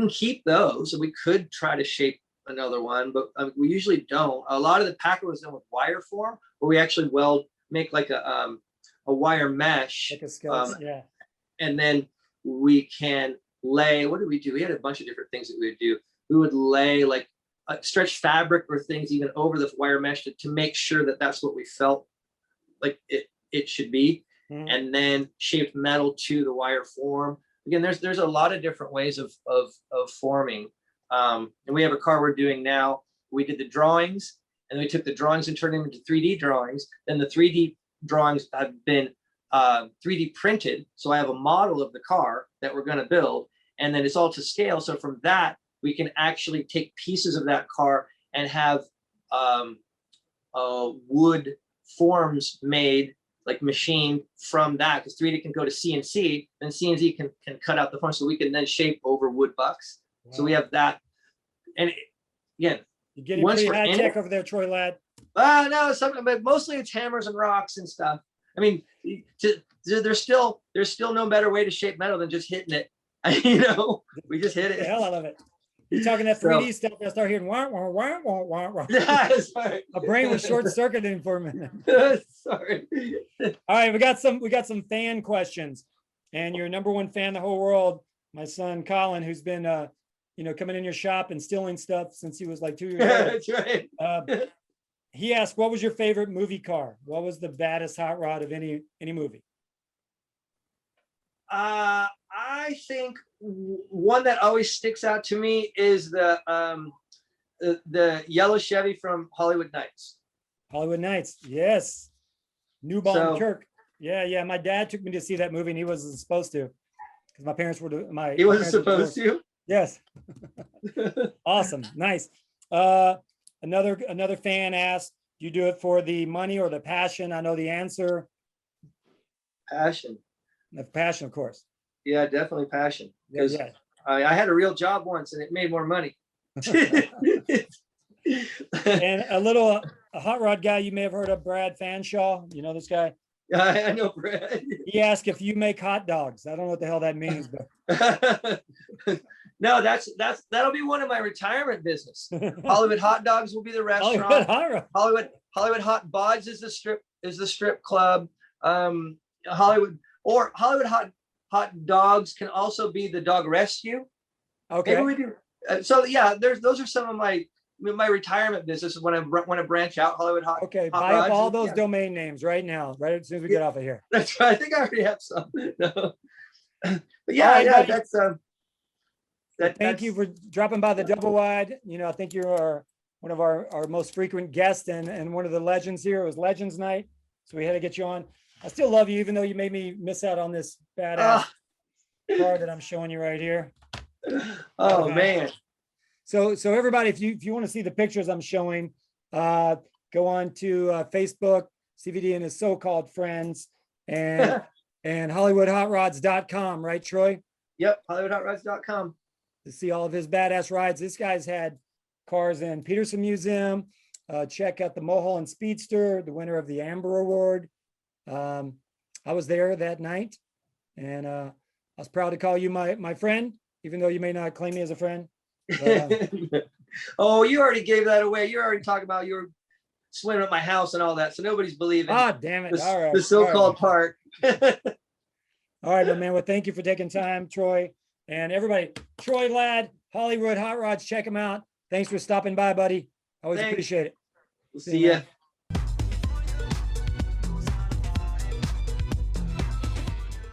keep those, and we could try to shape another one, but we usually don't. A lot of the packer was done with wire form, where we actually make like a wire mesh, like a skeleton, and then we can lay. What did we do? We had a bunch of different things that we would do. We would lay like stretch fabric or things even over the wire mesh to make sure that that's what we felt like it should be, and then shaped metal to the wire form. Again, there's a lot of different ways of forming. And we have a car we're doing now. We did the drawings, and we took the drawings and turned them into 3D drawings. Then the 3D drawings have been 3D printed. So I have a model of the car that we're going to build, and then it's all to scale. So from that, we can actually take pieces of that car and have wood forms made, like machined from that, because 3D can go to CNC, and CNC can cut out the form, so we can then shape over wood bucks So we have that. And again, You're getting once pretty we're high in tech it- over there, Troy Ladd. no, something, but mostly it's hammers and rocks and stuff. I mean, there's still no better way to shape metal than just hitting it. We just hit The hell it. out of it. You're talking that 3D stuff. I start hearing wah, wah, wah, wah, wah, wah. Yeah, sorry. My brain was short circuiting for a minute. Sorry. All right, we got some fan questions, and your number one fan in the whole world, my son Colin, who's been coming in your shop and stealing stuff since he was like 2 years old. That's right. He asked, "What was your favorite movie car? What was the baddest hot rod of any movie?" I think one that always sticks out to me is the yellow Chevy from Hollywood Nights. Hollywood Nights, yes. Newborn So- Kirk. Yeah. My dad took me to see that movie, and he wasn't supposed to, because my parents were He wasn't supposed to. Yes. Awesome. Nice. Another fan asked, "Do you do it for the money or the passion?" I know the answer. Passion. The passion, of course. Yeah, definitely passion. Yeah, Because I had a real job once and it made more money. And a hot rod guy you may have heard of, Brad Fanshaw. You know this guy? I know, Brad. He asked if you make hot dogs. I don't know what the hell that means, but No, that'll be one of my retirement business. Hollywood Hot Dogs will be the Hollywood restaurant. hot rod. Hollywood Hot Bods is the strip club. Hollywood Hot Dogs can also be the dog rescue. Okay. Maybe we do. So yeah, those are some of my retirement business when I want to branch out. Hollywood Hot. Okay. Hot Buy up rods all and- those yeah. domain names right now, right as soon as we get off of here. That's right. I think I already have some. No. But All yeah, right, yeah, buddy. that's Thank you for dropping by the double wide. I think you're one of our most frequent guests and one of the legends here. It was Legends Night, so we had to get you on. I still love you, even though you made me miss out on this badass car that I'm showing you right here. Oh Okay. man. So everybody, if you want to see the pictures I'm showing, go on to Facebook, Stevie D and his so-called friends, and HollywoodHotRods.com, right, Troy? Yep. HollywoodHotRods.com. To see all of his badass rides. This guy's had cars in Peterson Museum. Check out the Mulholland Speedster, the winner of the Amber Award. I was there that night, and I was proud to call you my friend, even though you may not claim me as a friend. But, Oh, you already gave that away. You're already talking about you were swimming at my house and all that. So nobody's believing damn it. All right. the so-called all right. part. All right, my man. Well, thank you for taking time, Troy. And everybody, Troy Ladd, Hollywood Hot Rods, check him out. Thanks for stopping by, buddy. Always Thanks. appreciate it. We'll See see you, ya. man.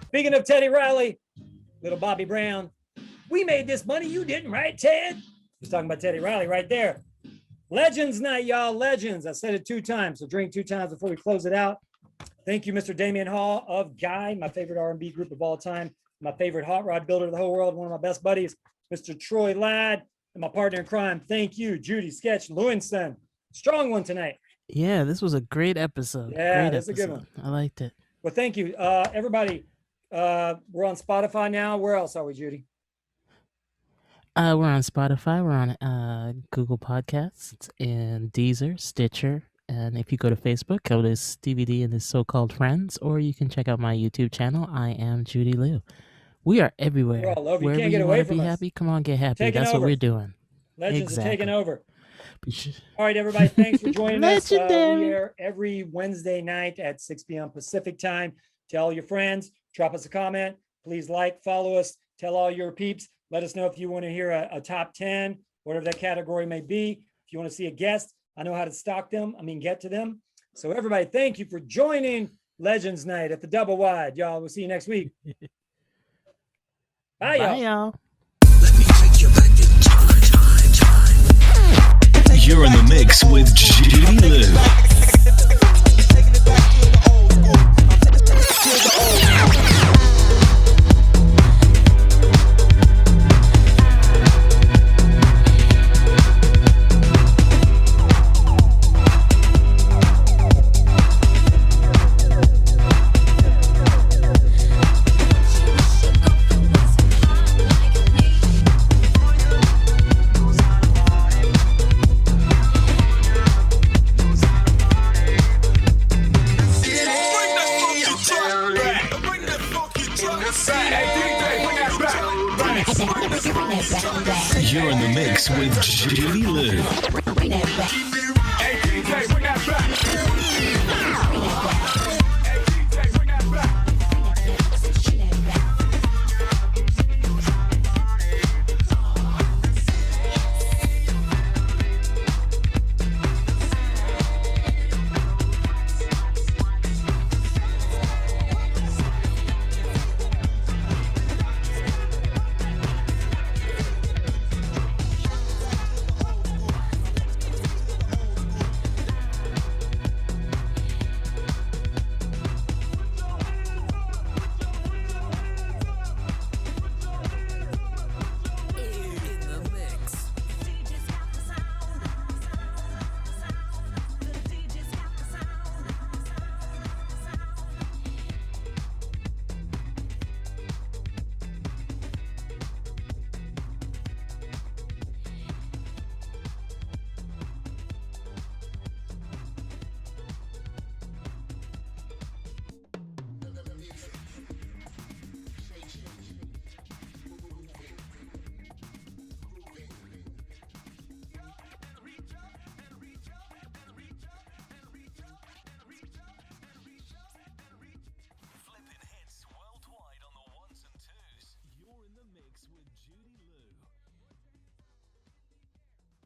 Speaking of Teddy Riley, little Bobby Brown, we made this money, you didn't, right, Ted? He's talking about Teddy Riley right there. Legends Night, y'all, legends. I said it 2 times, so drink 2 times before we close it out. Thank you, Mr. Damion Hall of Guy, my favorite R&B group of all time, my favorite hot rod builder of the whole world, one of my best buddies, Mr. Troy Ladd, and my partner in crime. Thank you, Judy Sketch Lewinson. Strong one tonight. Yeah, this was a great episode. Yeah, Great that's a good episode. I liked it. Well, thank you. Everybody, we're on Spotify now. Where else are we, Judy? We're on Spotify. We're on Google Podcasts and Deezer, Stitcher. And if you go to Facebook, go to Stevie D and his so-called friends, or you can check out my YouTube channel. I am JudiLew. We are everywhere. We're all over. You Wherever can't get you away want to from be us. happy, come on, get happy. Taking That's over. what we're doing. Legends are taking Exactly. over. Be sure- All right, everybody. Thanks for joining us. Legendary. We air every Wednesday night at 6 p.m. Pacific time. Tell your friends, drop us a comment. Please like, follow us, tell all your peeps. Let us know if you want to hear a top 10, whatever that category may be. If you want to see a guest, I know how to stock them. Get to them. So everybody, thank you for joining Legends Night at the Double Wide. Y'all, we'll see you next week. Bye, y'all. Bye, y'all. You're in the mix with JudiLew. You're in the mix with JudiLew.